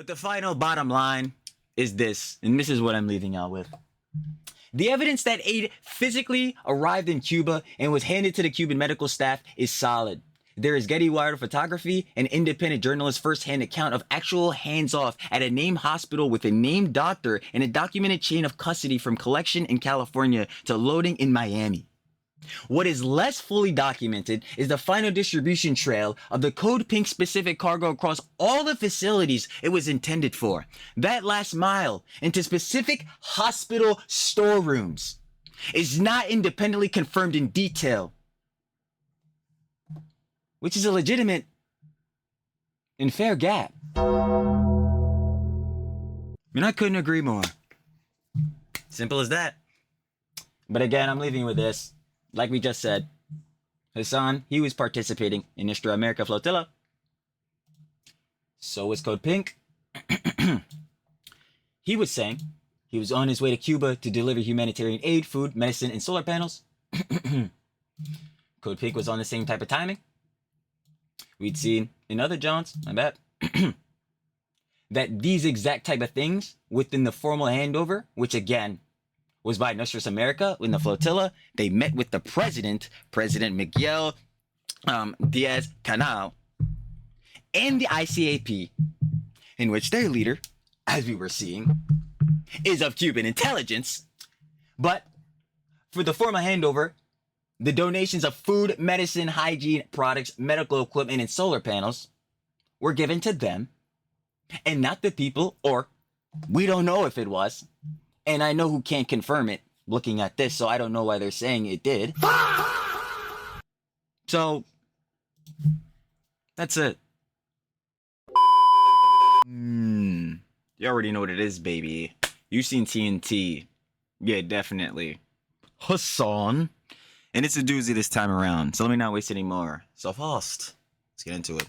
But the final bottom line is this, and this is what I'm leaving out with. The evidence that aid physically arrived in Cuba and was handed to the Cuban medical staff is solid. There is Getty Wire photography, an independent journalist's first-hand account of actual hands-off at a named hospital with a named doctor, and a documented chain of custody from collection in California to loading in Miami. What is less fully documented is the final distribution trail of the CODEPINK specific cargo across all the facilities it was intended for. That last mile into specific hospital storerooms is not independently confirmed in detail, which is a legitimate and fair gap. I mean, I couldn't agree more. Simple as that. But again, I'm leaving you with this. Like we just said, Hasan, he was participating in Nuestra America flotilla. So was CODEPINK. He was saying he was on his way to Cuba to deliver humanitarian aid, food, medicine, and solar panels. CODEPINK was on the same type of timing we'd seen in other Johns, I bet. That these exact type of things within the formal handover, which again was by Nuestra America in the flotilla, they met with the President Miguel Diaz-Canel, and the ICAP, in which their leader, as we were seeing, is of Cuban intelligence. But for the formal handover, the donations of food, medicine, hygiene products, medical equipment, and solar panels were given to them, and not the people, or we don't know if it was. And I know who can't confirm it looking at this, so I don't know why they're saying it did. So, that's it. You already know what it is, baby. You seen TNT. Yeah, definitely. Hasan. And it's a doozy this time around, so let me not waste any more. So fast. Let's get into it.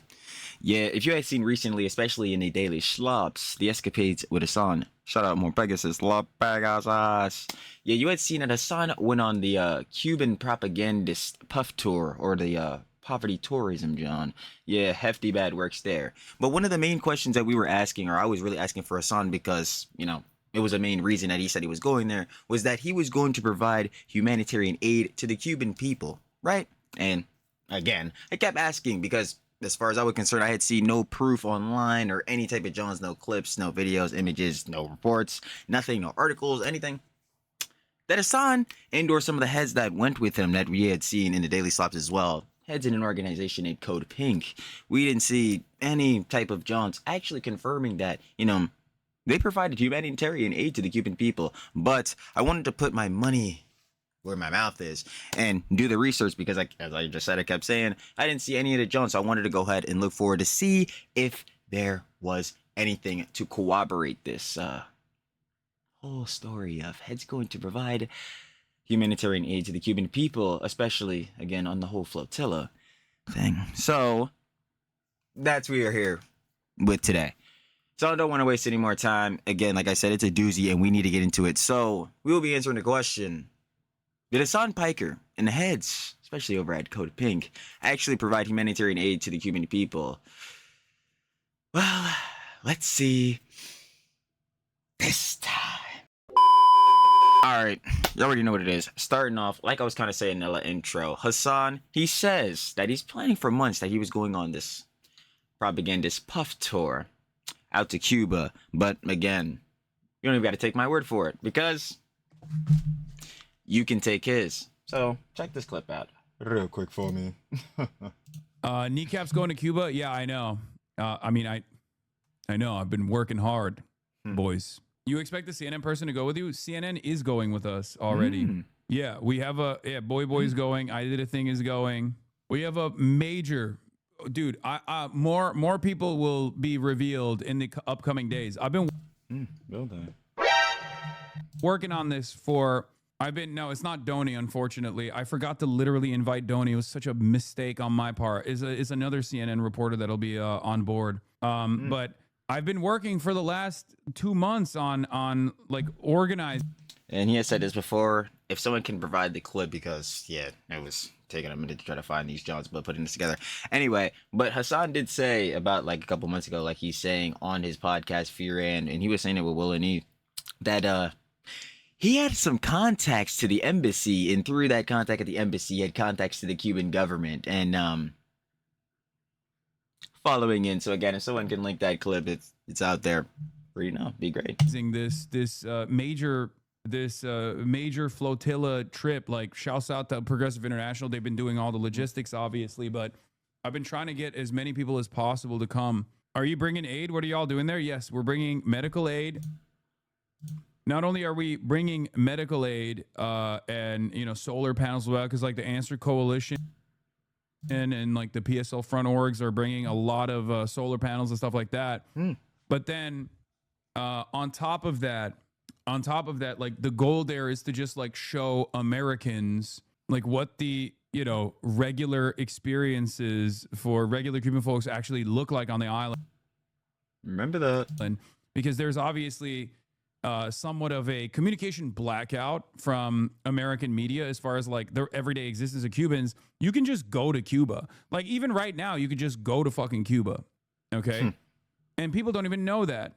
Yeah, if you had seen recently, especially in the daily slops, the escapades with Hasan. Shout out more Pegasus, slop Pegasus. Yeah, you had seen that Hasan went on the Cuban propagandist puff tour, or the poverty tourism, John. Yeah, hefty bad works there. But one of the main questions that we were asking, or I was really asking for Hasan because, you know, it was a main reason that he said he was going there, was that he was going to provide humanitarian aid to the Cuban people, right? And again, I kept asking because as far as I was concerned, I had seen no proof online or any type of Johns, no clips, no videos, images, no reports, nothing, no articles, anything. That Hasan and or some of the heads that went with him that we had seen in the daily slops as well, heads in an organization named CODEPINK, we didn't see any type of Johns actually confirming that, you know, they provided humanitarian aid to the Cuban people. But I wanted to put my money where my mouth is and do the research because, as I just said, I kept saying I didn't see any of the Jones, so I wanted to go ahead and look forward to see if there was anything to corroborate this whole story of heads going to provide humanitarian aid to the Cuban people, especially again on the whole flotilla thing. So that's what we are here with today. So I don't want to waste any more time. Again, like I said, it's a doozy and we need to get into it. So we will be answering the question: did Hasan Piker and the heads, especially over at CODEPINK, actually provide humanitarian aid to the Cuban people? Well, let's see this time. Alright, you already know what it is. Starting off, like I was kind of saying in the intro, Hasan, he says that he's planning for months that he was going on this propagandist puff tour out to Cuba. But again, you don't even got to take my word for it because you can take his. So check this clip out real quick for me. Kneecaps going to Cuba? Yeah, I know. I mean, I know. I've been working hard, boys. You expect the CNN person to go with you? CNN is going with us already. Yeah, we have Boy's going. I Did a Thing is going. We have a major, dude. More people will be revealed in the upcoming days. I've been working on this for. No, it's not Donnie, unfortunately. I forgot to literally invite Donnie. It was such a mistake on my part. Is another CNN reporter that'll be on board. But I've been working for the last 2 months on like organized. And he has said this before. if someone can provide the clip, because yeah, it was taking a minute to try to find these Johns, but putting this together. Anyway, but Hasan did say about like a couple months ago, like he's saying on his podcast Fear and he was saying it with Will and E, that he had some contacts to the embassy, and through that contact at the embassy, he had contacts to the Cuban government, and following in. So again, if someone can link that clip, it's out there for be great. This major flotilla trip, like shouts out to Progressive International. They've been doing all the logistics, obviously, but I've been trying to get as many people as possible to come. Are you bringing aid? What are y'all doing there? Yes, we're bringing medical aid. Not only are we bringing medical aid and solar panels, because like the Answer Coalition and like the PSL front orgs are bringing a lot of solar panels and stuff like that. But then on top of that, like the goal there is to just like show Americans like what the regular experiences for regular Cuban folks actually look like on the island. Remember that, because there's obviously somewhat of a communication blackout from American media as far as like their everyday existence of Cubans. You can just go to Cuba. Like even right now, you could just go to fucking Cuba. Okay. And people don't even know that.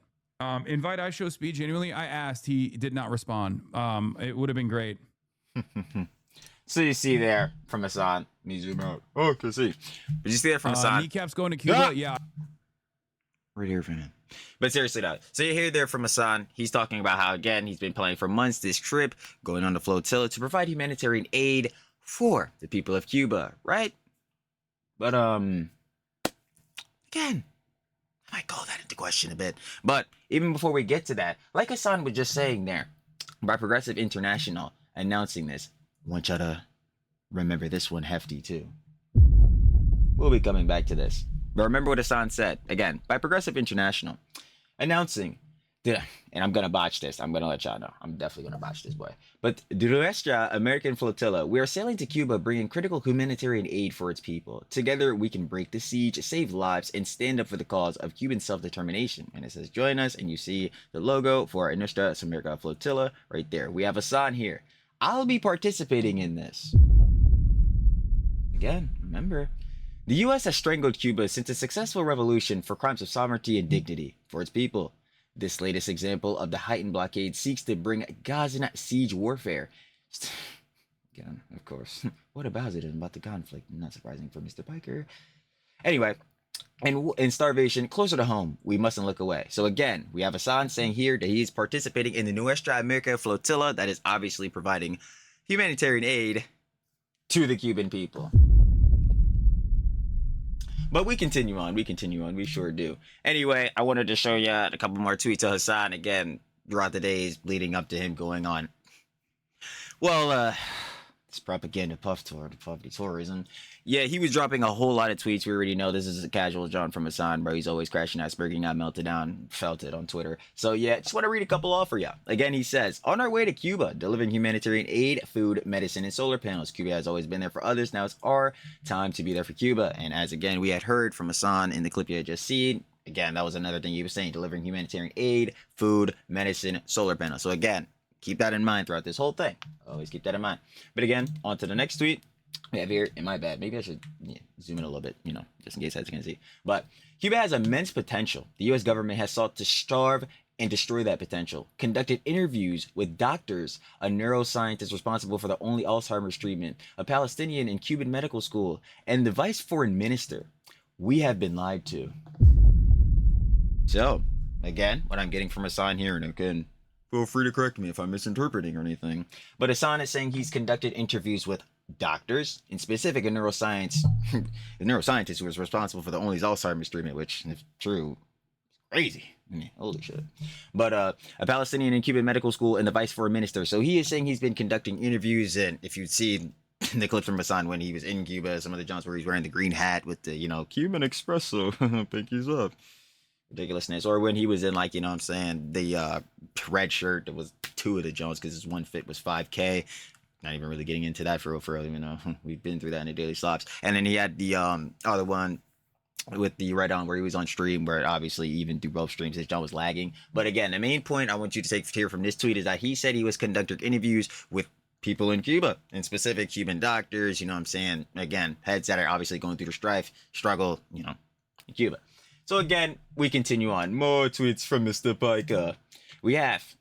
Invite I show speed. Genuinely, I asked. He did not respond. It would have been great. So you see there from Hasan. Me zoom out. Oh, can see. But you see that from Hasan. Kneecaps going to Cuba. Yeah. Right here from him. But seriously though, so you hear there from Hasan, he's talking about how again he's been planning for months this trip, going on the flotilla to provide humanitarian aid for the people of Cuba, right? But again, I might call that into question a bit. But even before we get to that, like Hasan was just saying there, by Progressive International announcing this, I want y'all to remember this one hefty too. We'll be coming back to this. But remember what Hasan said, again, by Progressive International, announcing, and I'm going to botch this. I'm going to let y'all know. I'm definitely going to botch this, boy. But the Nuestra American Flotilla, we are sailing to Cuba, bringing critical humanitarian aid for its people. Together, we can break the siege, save lives, and stand up for the cause of Cuban self-determination. And it says, join us, and you see the logo for our Nuestra American Flotilla right there. We have Hasan here. I'll be participating in this. Again, remember, the U.S. has strangled Cuba since a successful revolution for crimes of sovereignty and dignity for its people. This latest example of the heightened blockade seeks to bring Gazan siege warfare. Again, of course. What about it about the conflict? Not surprising for Mr. Piker. Anyway, and starvation closer to home. We mustn't look away. So again, we have Hasan saying here that he's participating in the Nuestra America Flotilla that is obviously providing humanitarian aid to the Cuban people. But we continue on. We sure do. Anyway, I wanted to show you a couple more tweets of Hasan again throughout the days leading up to him going on. Well, it's propaganda puff tour to poverty tourism. Yeah, he was dropping a whole lot of tweets. We already know this is a casual John from Hasan, bro. He's always crashing iceberg. Got melted down. Felt it on Twitter. So yeah, just want to read a couple off for you. Again, he says, on our way to Cuba, delivering humanitarian aid, food, medicine, and solar panels. Cuba has always been there for others. Now it's our time to be there for Cuba. And as again, we had heard from Hasan in the clip you had just seen. Again, that was another thing he was saying, delivering humanitarian aid, food, medicine, solar panels. So again, keep that in mind throughout this whole thing. Always keep that in mind. But again, on to the next tweet. We have here, and my bad, maybe I should zoom in a little bit, just in case I can see. But Cuba has immense potential. The U.S. government has sought to starve and destroy that potential. Conducted interviews with doctors, a neuroscientist responsible for the only Alzheimer's treatment, a Palestinian in Cuban medical school, and the vice foreign minister. We have been lied to. So, again, what I'm getting from Hasan here, and again, feel free to correct me if I'm misinterpreting or anything. But Hasan is saying he's conducted interviews with doctors, in specific a neuroscientist who was responsible for the only Alzheimer's treatment, which, if true, is crazy. I mean, holy shit. But a Palestinian in Cuban medical school and the vice foreign minister. So he is saying he's been conducting interviews, and if you'd see the clips from Hasan when he was in Cuba, some of the Johns where he's wearing the green hat with the, Cuban espresso, pinkies up. Ridiculousness. Or when he was in, like, the red shirt that was 2 of the Jones because his one fit was 5K. Not even really getting into that for real, we've been through that in the daily slops. And then he had the other one with the red on where he was on stream, where obviously even through both streams his John was lagging. But again, the main point I want you to take here from this tweet is that he said he was conducting interviews with people in Cuba, in specific Cuban doctors, you know what I'm saying? Again, heads that are obviously going through the struggle, you know, in Cuba. So again, we continue on. More tweets from Mr. Piker. We have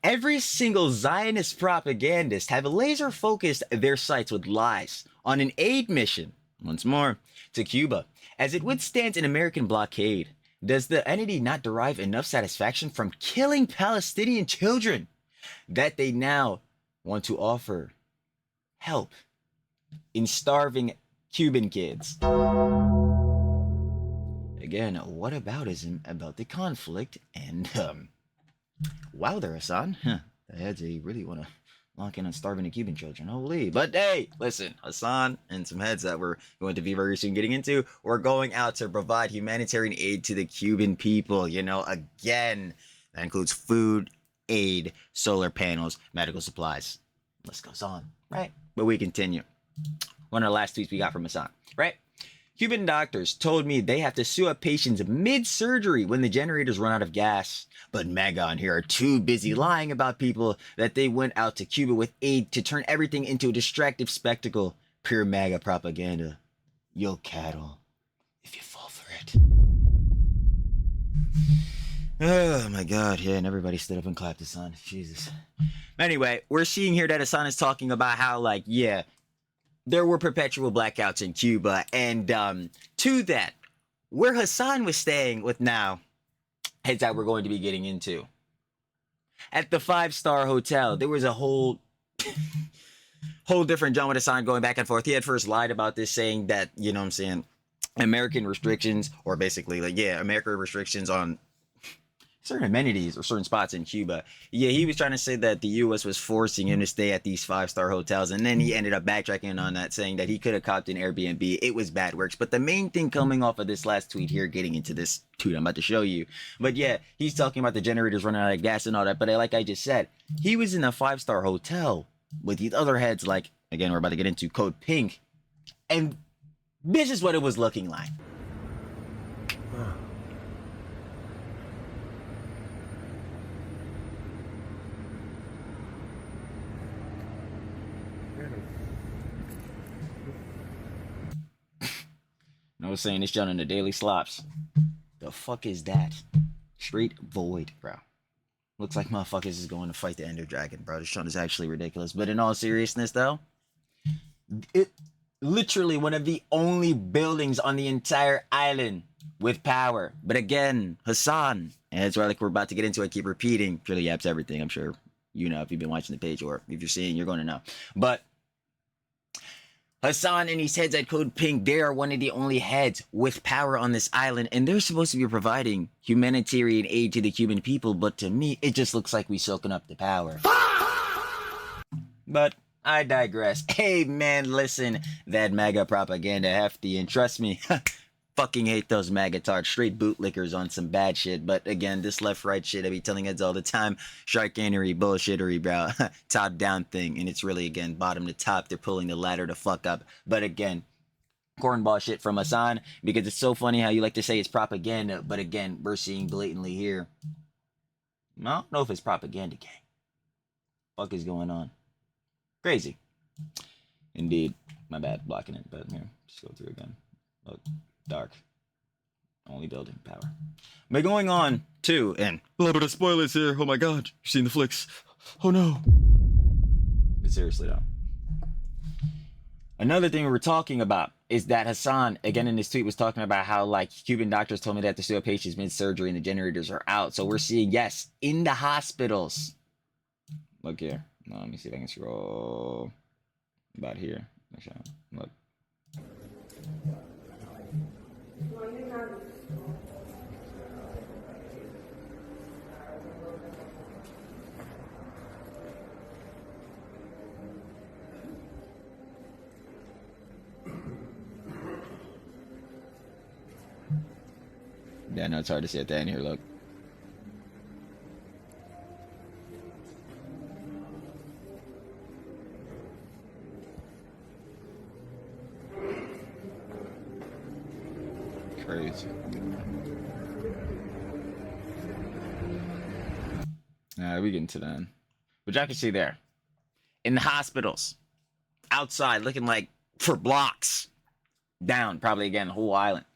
every single Zionist propagandist have laser focused their sights with lies on an aid mission, once more, to Cuba, as it withstands an American blockade. Does the entity not derive enough satisfaction from killing Palestinian children that they now want to offer help in starving Cuban kids? Again, what aboutism about the conflict? And wow there, Hasan. The heads, they really want to lock in on starving the Cuban children. Holy. But hey, listen, Hasan and some heads that we're going to be very soon getting into, we're going out to provide humanitarian aid to the Cuban people. You know, again, that includes food, aid, solar panels, medical supplies. List goes on, right? But we continue. One of the last tweets we got from Hasan, right? Cuban doctors told me they have to sue up patients mid-surgery when the generators run out of gas. But MAGA on here are too busy lying about people that they went out to Cuba with aid to turn everything into a distractive spectacle. Pure MAGA propaganda. You'll cattle if you fall for it. Oh my god, yeah, and everybody stood up and clapped Hasan. Jesus. Anyway, we're seeing here that Hasan is talking about how, like, yeah, there were perpetual blackouts in Cuba, and to that, where Hasan was staying with now, heads that we're going to be getting into. At the 5-star hotel, there was a whole different John with Hasan going back and forth. He had first lied about this, saying that, you know what I'm saying, American restrictions, or basically, like, yeah, American restrictions on certain amenities or certain spots in Cuba. Yeah, he was trying to say that the U.S. was forcing him to stay at these 5-star hotels, and then he ended up backtracking on that, saying that he could have copped an Airbnb. It was bad works. But the main thing coming off of this last tweet here, getting into this tweet I'm about to show you, but yeah, he's talking about the generators running out of gas and all that. But like I just said, he was in a 5-star hotel with these other heads, like, again, we're about to get into CODEPINK, and this is what it was looking like. I was saying this John in the daily slops. The fuck is that? Straight void, bro. Looks like motherfuckers is going to fight the Ender Dragon, bro. This John is actually ridiculous. But in all seriousness, though, it literally one of the only buildings on the entire island with power. But again, Hasan, and it's like we're about to get into. I keep repeating, Trilly Yaps everything. I'm sure you know if you've been watching the page, or if you're seeing, you're going to know. But Hasan and his heads at CODEPINK, they are one of the only heads with power on this island, and they're supposed to be providing humanitarian aid to the Cuban people, but to me, it just looks like we soaking up the power. But I digress. Hey man, listen, that MAGA propaganda hefty, and trust me, fucking hate those MAGA-tards, straight bootlickers on some bad shit. But again, this left-right shit, I be telling heads all the time, sharkanery, bullshittery, bro, top-down thing, and it's really, again, bottom to top, they're pulling the ladder to fuck up. But again, cornball shit from Hasan, because it's so funny how you like to say it's propaganda, but again, we're seeing blatantly here, I don't know if it's propaganda, gang. Fuck is going on? Crazy. Indeed. My bad, blocking it, but here, just go through again. Look. Dark. Only building power. But going on to, and a little bit of spoilers here. Oh my god, you've seen the flicks. Oh no. But seriously though. Another thing we were talking about is that Hasan, again in this tweet, was talking about how, like, Cuban doctors told me that the still patients mid-surgery and the generators are out. So we're seeing, yes, in the hospitals. Look here. No, let me see if I can scroll about here. Look. Yeah, no, it's hard to see at the end here, look. Crazy. We get into that. But y'all can see there. in the hospitals, outside, looking like for blocks down, probably again, the whole island.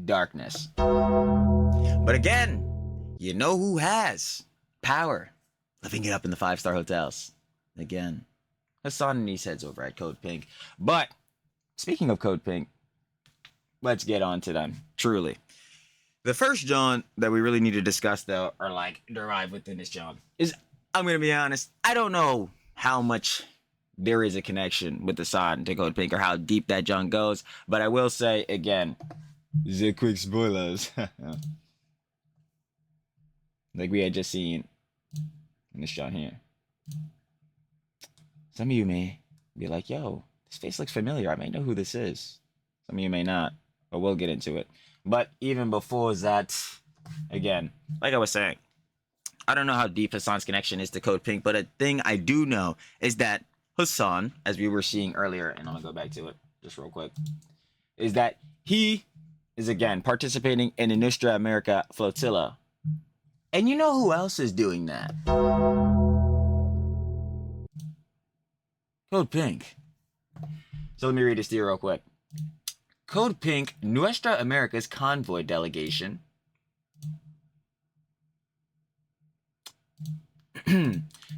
Darkness. But again, you know who has power? Living it up in the 5-star hotels. Again, Hasan and his heads over at Code Pink. But speaking of Code Pink, let's get on to them. Truly. The first John that we really need to discuss, though, or like derive within this John, is, I'm going to be honest, I don't know how much there is a connection with Hasan to Code Pink or how deep that John goes, but I will say, again, the quick spoilers. Like we had just seen in this John here. Some of you may be like, yo, this face looks familiar. I may know who this is. Some of you may not, but we'll get into it. But even before that, again, like I was saying, I don't know how deep Hasan's connection is to Code Pink, but a thing I do know is that Hasan, as we were seeing earlier, and I'm going to go back to it just real quick, is that he is, again, participating in the Nostra America flotilla. And you know who else is doing that? Code Pink. So let me read this to you real quick. Code Pink, Nuestra America's convoy delegation,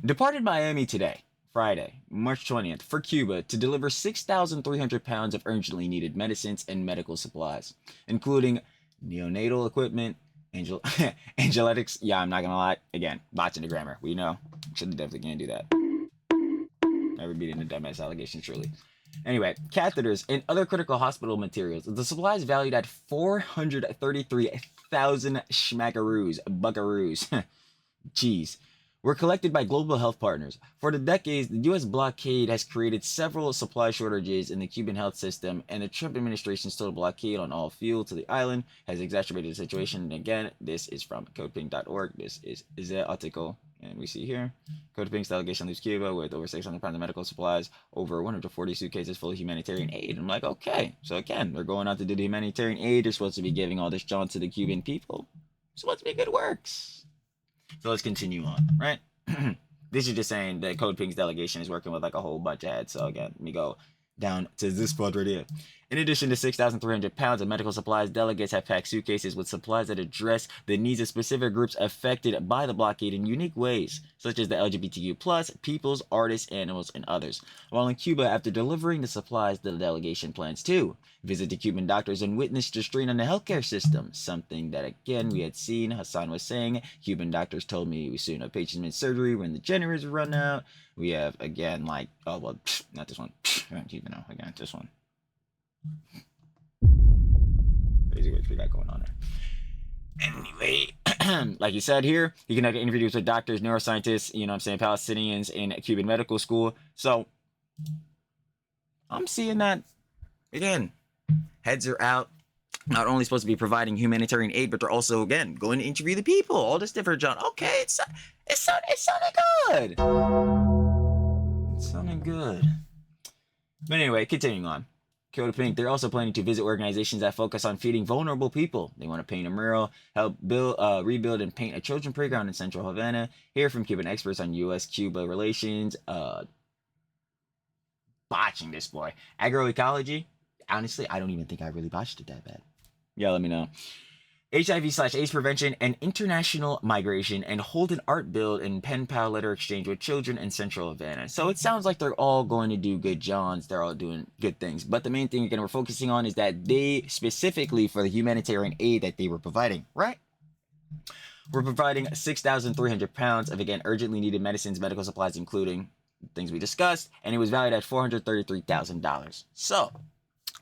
departed Miami today, Friday, March 20th, for Cuba to deliver 6,300 pounds of urgently needed medicines and medical supplies, including neonatal equipment, Angeletics. Yeah, I'm not gonna lie. Again, botching the grammar. We know. Should definitely can't do that. Never beating the dumbass allegation, surely. Anyway, catheters and other critical hospital materials. The supplies valued at 433,000 schmackaroos, buckaroos. Jeez. Were collected by global health partners. For the decades, the U.S. blockade has created several supply shortages in the Cuban health system, and the Trump administration's total blockade on all fuel to the island has exacerbated the situation. And again, this is from codepink.org. This is the article, and we see here, Code Pink's delegation leaves Cuba with over 600 pounds of medical supplies, over 140 suitcases full of humanitarian aid. I'm like, okay, so again, they're going out to do the humanitarian aid. They're supposed to be giving all this John to the Cuban people. It's supposed to be good works. So let's continue on, right? This is just saying that Code Pink's delegation is working with like a whole bunch of heads. So again, let me go down to this part right here. In addition to 6,300 pounds of medical supplies, delegates have packed suitcases with supplies that address the needs of specific groups affected by the blockade in unique ways, such as the LGBTQ+, peoples, artists, animals, and others. While in Cuba, after delivering the supplies, the delegation plans to visit the Cuban doctors and witness the strain on the healthcare system, something that, again, we had seen. Hasan was saying, Cuban doctors told me we soon have patients in surgery when the generators run out. We have, again, like, oh, well, not this one. I don't even know. Again, this one. Crazy what we got going on there. Anyway, like you said here, he conducted interviews with doctors, neuroscientists, you know what I'm saying, Palestinians in Cuban medical school. So I'm seeing that, again, heads are out, not only supposed to be providing humanitarian aid, but they're also, again, going to interview the people, all this different, John. Okay, it's sounding good. It's sounding good. But anyway, continuing on. Code Pink, they're also planning to visit organizations that focus on feeding vulnerable people. They want to paint a mural, help build, rebuild and paint a children's playground in central Havana, hear from Cuban experts on U.S.-Cuba relations, botching this boy. Agroecology, honestly, I don't even think I really botched it that bad. Yeah, let me know. HIV/AIDS prevention and international migration, and hold an art build and pen pal letter exchange with children in central Havana. So it sounds like they're all going to do good Johns. They're all doing good things. But the main thing, again, we're focusing on is that they specifically for the humanitarian aid that they were providing, right? We're providing 6,300 pounds of, again, urgently needed medicines, medical supplies, including things we discussed, and it was valued at $433,000. So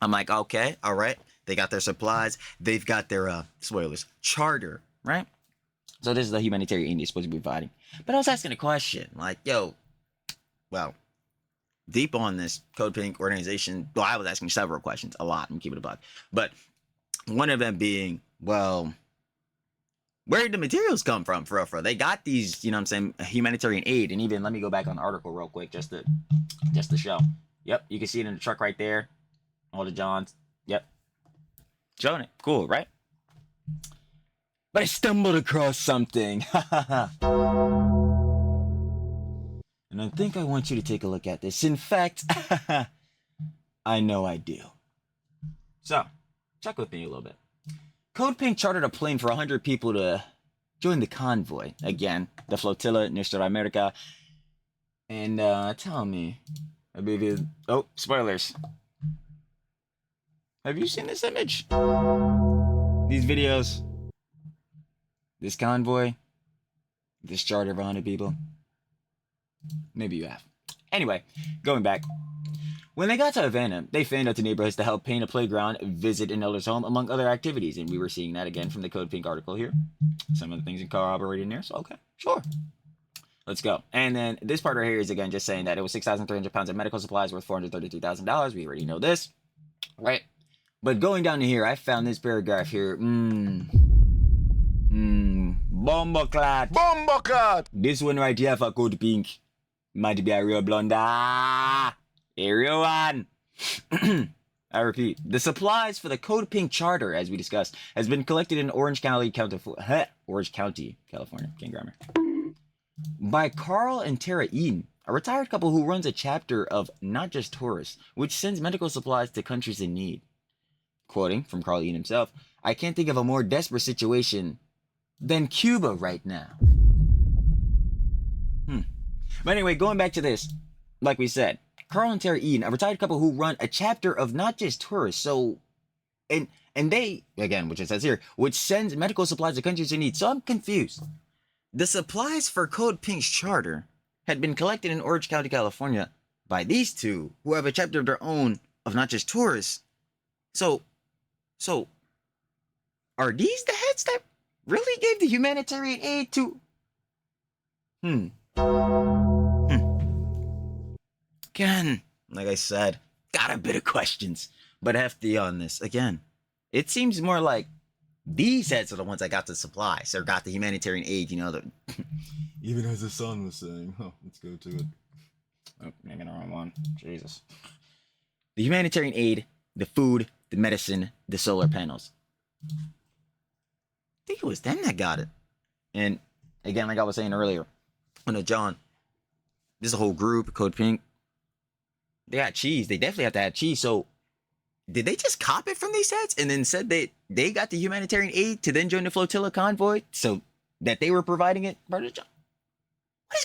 I'm like, okay, all right. They got their supplies. They've got their, spoilers, charter, right? So this is the humanitarian aid they're supposed to be providing. But I was asking a question, like, yo, well, deep on this Code Pink organization, well, I was asking several questions, a lot, I'm keeping it a buck. But one of them being, well, where did the materials come from, for real? They got these, you know what I'm saying, humanitarian aid. And even, let me go back on the article real quick, just to show. Yep, you can see it in the truck right there. All the Johns. Yep. Showing it. Cool, right? But I stumbled across something. And And I think I want you to take a look at this. In fact, I know I do. So, check with me a little bit. CODEPINK chartered a plane for 100 people to join the convoy. Again, the flotilla Nuestra America. And tell me, oh, spoilers. Have you seen this image? These videos? This convoy? This charter of 100 people? Maybe you have. Anyway, going back. When they got to Havana, they fanned out to neighborhoods to help paint a playground, visit an elder's home, among other activities. And we were seeing that again from the CODEPINK article here. Some of the things in corroborated in there, so okay, sure. Let's go. And then this part right here is again just saying that it was 6,300 pounds of medical supplies worth $432,000. We already know this, right? But going down to here, I found this paragraph here. Bomboclat. Bomboclat! This one right here for CODEPINK might be a real blunder. Area 1. I repeat, the supplies for the CODEPINK charter, as we discussed, has been collected in Orange County, California. King grammar. By Carl and Tara Eden, a retired couple who runs a chapter of Not Just Tourists, which sends medical supplies to countries in need. Quoting from Carl Eden himself, I can't think of a more desperate situation than Cuba right now. But anyway, going back to this, like we said, Carl and Tara Eden, a retired couple who run a chapter of Not Just Tourists, so, and they, again, which it says here, which sends medical supplies to countries in need. So I'm confused. The supplies for CODEPINK's charter had been collected in Orange County, California by these two who have a chapter of their own of Not Just Tourists. So, are these the heads that really gave the humanitarian aid to... Again, like I said, got a bit of questions, but hefty on this. Again, it seems more like these heads are the ones that got the supplies or got the humanitarian aid, you know. Even as Hasan was saying. Oh, let's go to it. Oh, making the wrong one. Jesus. The humanitarian aid, the food, the medicine, the solar panels. I think it was them that got it. And again, like I was saying earlier, John, this is a whole group, CODEPINK. They got cheese. They definitely have to have cheese. So, did they just cop it from these heads and then said that they got the humanitarian aid to then join the flotilla convoy so that they were providing it? What is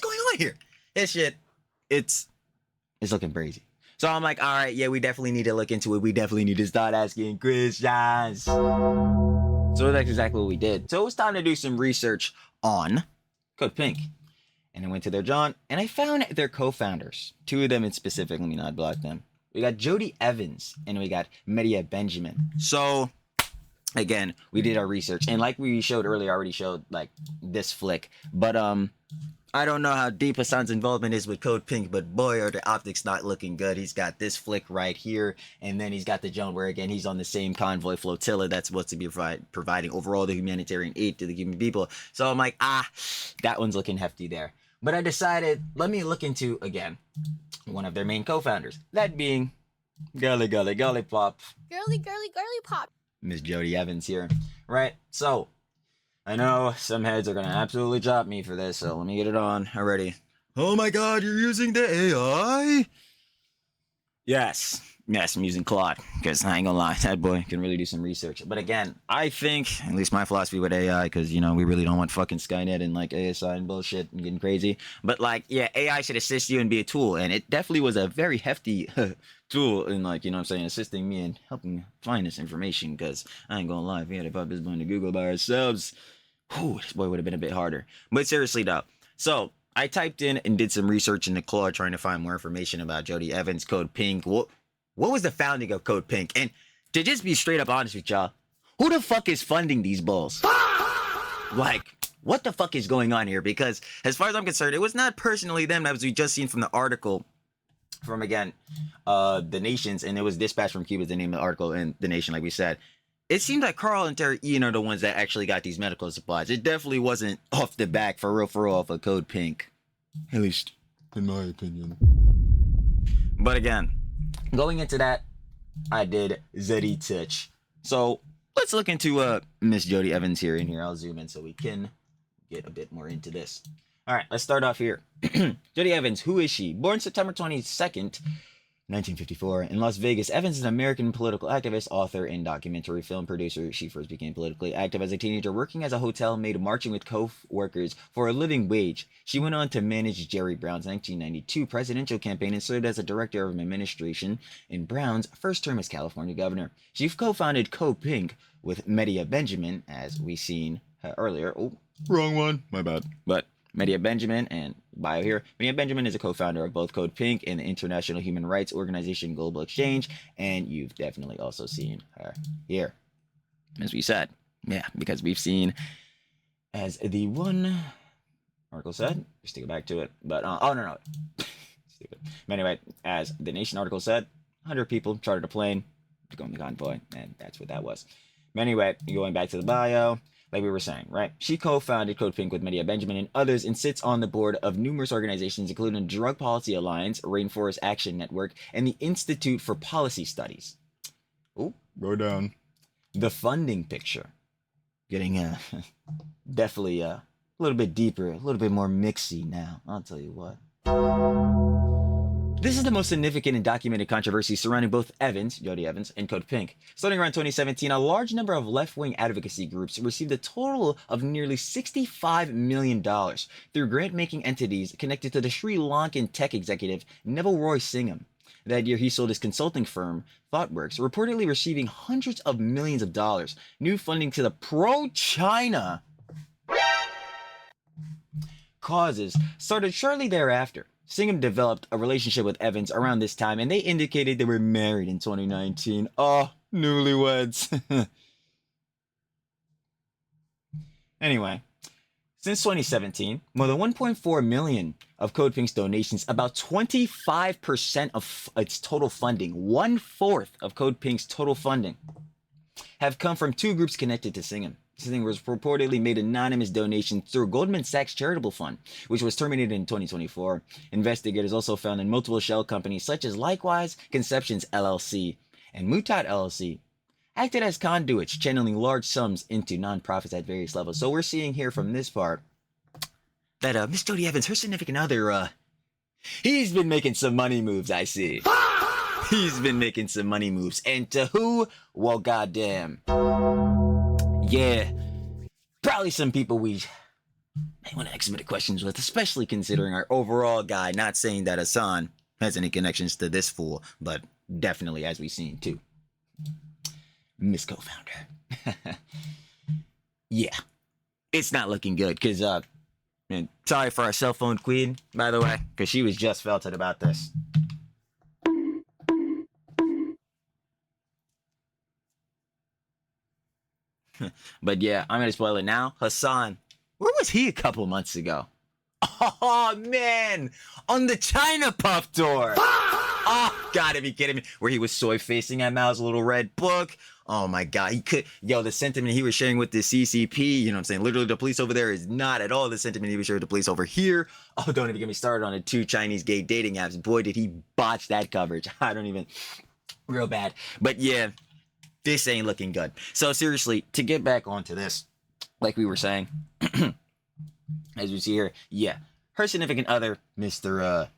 going on here? This shit, it's looking crazy. So I'm like, all right, yeah, we definitely need to look into it. We definitely need to start asking questions. So that's exactly what we did. So it was time to do some research on CODEPINK. And I went to their John, and I found their co-founders. Two of them in specific, let me not block them. We got Jody Evans, and we got Medea Benjamin. So, again, we did our research. And like we showed earlier, I already showed, like, this flick. But, I don't know how deep Hasan's involvement is with CODEPINK, but boy, are the optics not looking good. He's got this flick right here, and then he's got the John where, again, he's on the same convoy flotilla that's supposed to be providing overall the humanitarian aid to the Cuban people. So I'm like, that one's looking hefty there. But I decided, let me look into, again, one of their main co-founders. That being Girly Pop. Girly pop. Miss Jody Evans here. Right? So, I know some heads are going to absolutely drop me for this, so let me get it on already. Oh my god, you're using the AI? Yes, I'm using Claude, because I ain't gonna lie, that boy can really do some research. But again, I think, at least my philosophy with AI, because, you know, we really don't want fucking Skynet and, like, ASI and bullshit and getting crazy. But, like, yeah, AI should assist you and be a tool, and it definitely was a very hefty tool in, like, you know what I'm saying, assisting me and helping find this information, because I ain't gonna lie, if we had to pop this boy into Google by ourselves, this boy would have been a bit harder. But seriously, though, so I typed in and did some research into Claude trying to find more information about Jody Evans, CODEPINK. What was the founding of CODEPINK? And to just be straight up honest with y'all, who the fuck is funding these bulls? Like, what the fuck is going on here? Because as far as I'm concerned, it was not personally them, as we just seen from the article from, again, The Nations, and it was dispatched from Cuba, the name of the article in The Nation, like we said. It seemed like Carl and Tara Ian are the ones that actually got these medical supplies. It definitely wasn't off the back, for real, off of CODEPINK. At least, In my opinion. but again, going into that, I did Zeddy Touch. So let's look into Miss Jody Evans here. In here, I'll zoom in so we can get a bit more into this. All right, let's start off here. Jodi Evans, who is she? Born September 22nd, 1954, in Las Vegas, Evans is an American political activist, author, and documentary film producer. She first became politically active as a teenager, working as a hotel maid, marching with co-workers for a living wage. She went on to manage Jerry Brown's 1992 presidential campaign and served as a director of administration in Brown's first term as California governor. She co-founded CODEPINK with Medea Benjamin, as we seen earlier. Oh, Wrong one. My bad. but Medea Benjamin and bio here. Medea Benjamin is a co-founder of both CODEPINK and the international human rights organization Global Exchange, and you've definitely also seen her here, as we said. Yeah, because we've seen, as the one article said, just to go back to it, but oh no, stupid. But anyway, as the Nation article said, 100 people chartered a plane to go on the convoy, and that's what that was. But anyway, going back to the bio. Like we were saying, right? She co-founded CODEPINK with Medea Benjamin and others and sits on the board of numerous organizations, including Drug Policy Alliance, Rainforest Action Network, and the Institute for Policy Studies. Oh, Go down. the funding picture. Getting definitely a little bit deeper, a little bit more mixy now. I'll tell you what. This is the most significant and documented controversy surrounding both Jodi Evans, and CODEPINK. Starting around 2017, a large number of left-wing advocacy groups received a total of nearly $65 million through grant-making entities connected to the Sri Lankan tech executive Neville Roy Singham. That year, he sold his consulting firm, ThoughtWorks, reportedly receiving hundreds of millions of dollars, new funding to the pro-China causes started shortly thereafter. Singham developed a relationship with Evans around this time, and they indicated they were married in 2019. Oh, newlyweds. Anyway, since 2017, more than 1.4 million of CODEPINK's donations, about 25% of its total funding, 1/4 of CODEPINK's total funding, have come from two groups connected to Singham. Singham was reportedly made anonymous donations through Goldman Sachs charitable fund, which was terminated in 2024. Investigators also found in multiple shell companies such as Likewise, Conceptions LLC, and Mutat LLC acted as conduits, channeling large sums into nonprofits at various levels. So we're seeing here from this part that Miss Jodi Evans, her significant other, he's been making some money moves, I see. He's been making some money moves. And to who? Well, goddamn. Yeah, probably some people we may want to ask some of the questions with, especially considering our overall guy. Not saying that Hasan has any connections to this fool, but definitely, as we've seen too. Miss Co-Founder. Yeah, it's not looking good, because, man, sorry for our cell phone queen, by the way, because she was just felted about this. But yeah, I'm gonna spoil it now. Hasan, where was he a couple months ago? Oh man, on the China Puff tour. Oh, gotta be kidding me. Where he was soy facing at Mao's little red book. Oh my god, he could, the sentiment he was sharing with the CCP, you know what I'm saying? Literally, the police over there is not at all the sentiment he was sharing with the police over here. Oh, don't even get me started on the 2 Chinese gay dating apps. Boy, did he botch that coverage. I don't even, real bad. But yeah, this ain't looking good. So seriously, to get back onto this, like we were saying, as we see here, yeah, her significant other, Mr.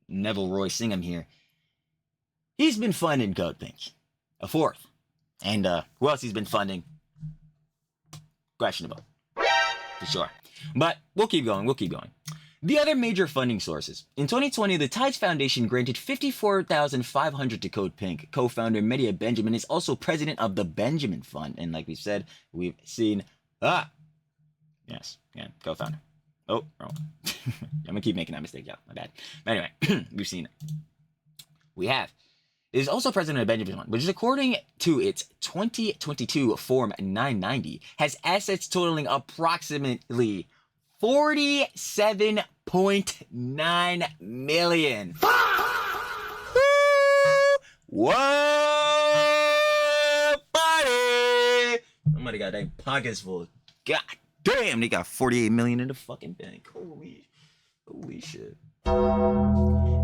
Neville Roy Singham here, he's been funding CODEPINK, a fourth. And who else he's been funding? Questionable, for sure. But we'll keep going, The other major funding sources. In 2020, the Tides Foundation granted $54,500 to CODEPINK. Co-founder Medea Benjamin is also president of the Benjamin Fund. And like we said, we've seen... Yes, yeah, co-founder. Oh, wrong. I'm going to keep making that mistake, y'all. My bad. But anyway, we've seen it. We have. It is also president of Benjamin Fund, which is, according to its 2022 Form 990, has assets totaling approximately $47.9 million. Whoa, buddy! Somebody got their pockets full. God damn, they got $48 million in the fucking bank. Holy shit.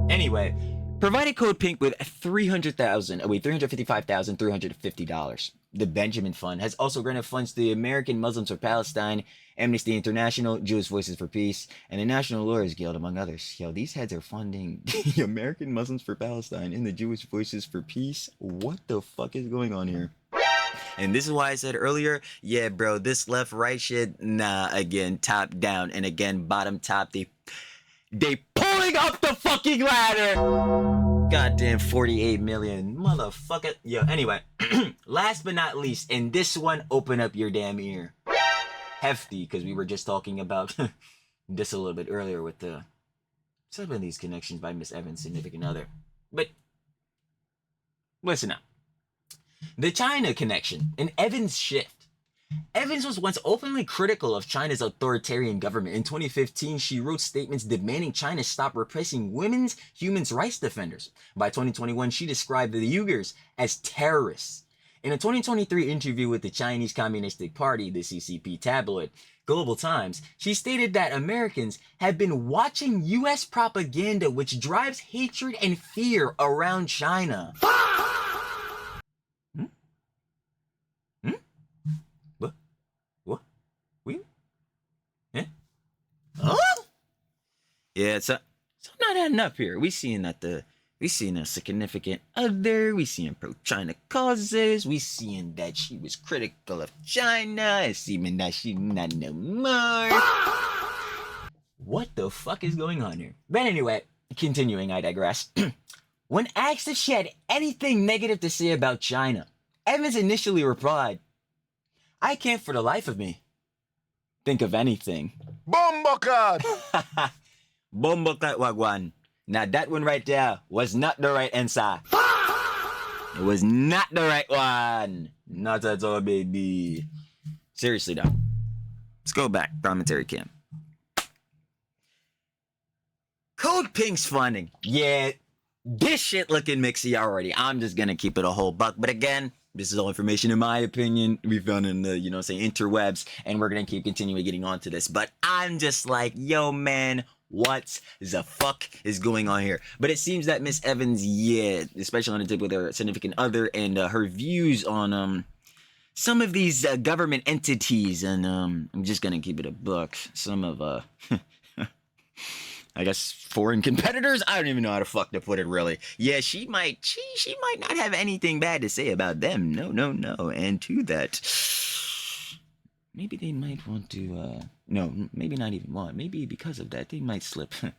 Anyway, provided Code Pink with $355,350. The Benjamin Fund has also granted funds to the American Muslims for Palestine, Amnesty International, Jewish Voices for Peace, and the National Lawyers Guild, among others. Yo, these heads are funding the American Muslims for Palestine and the Jewish Voices for Peace. What the fuck is going on here? And this is why I said earlier, yeah, bro, this left-right shit, nah, again, top down, and again, bottom top, they pulling up the fucking ladder! Goddamn 48 million, motherfucker. Yo, anyway, last but not least, and this one, open up your damn ear. Hefty, because we were just talking about this a little bit earlier with some of these connections by Miss Evans' significant other. But, listen up. The China connection, an Evans shift. Evans was once openly critical of China's authoritarian government. In 2015, she wrote statements demanding China stop repressing women's human rights defenders. By 2021, she described the Uyghurs as terrorists. In a 2023 interview with the Chinese Communist Party, the CCP tabloid, Global Times, she stated that Americans have been watching U.S. propaganda which drives hatred and fear around China. Oh? Yeah, so not adding up here. We seeing a significant other. We seeing pro-China causes. We seeing that she was critical of China. It's seeming that she not no more. What the fuck is going on here? But anyway, continuing, I digress. When asked if she had anything negative to say about China, Evans initially replied, "I can't for the life of me think of anything." Bombokat! Bombokat wagwan. Now that one right there was not the right answer. It was not the right one. Not at all, baby. Seriously though. Let's go back. Commentary cam. Code Pink's funding. Yeah, this shit looking mixy already. I'm just gonna keep it a whole buck. But again, this is all information in my opinion. We found in the, interwebs, and we're gonna keep continuing getting onto this. But I'm just like, yo, man, what the fuck is going on here? But it seems that Miss Evans, yeah, especially on the tip with her significant other and her views on some of these government entities, and I'm just gonna keep it a buck. Some of I guess foreign competitors. I don't even know how to fuck to put it really. Yeah, she might not have anything bad to say about them. No. And to that, maybe they might want to no, maybe not even want. Maybe because of that, they might slip a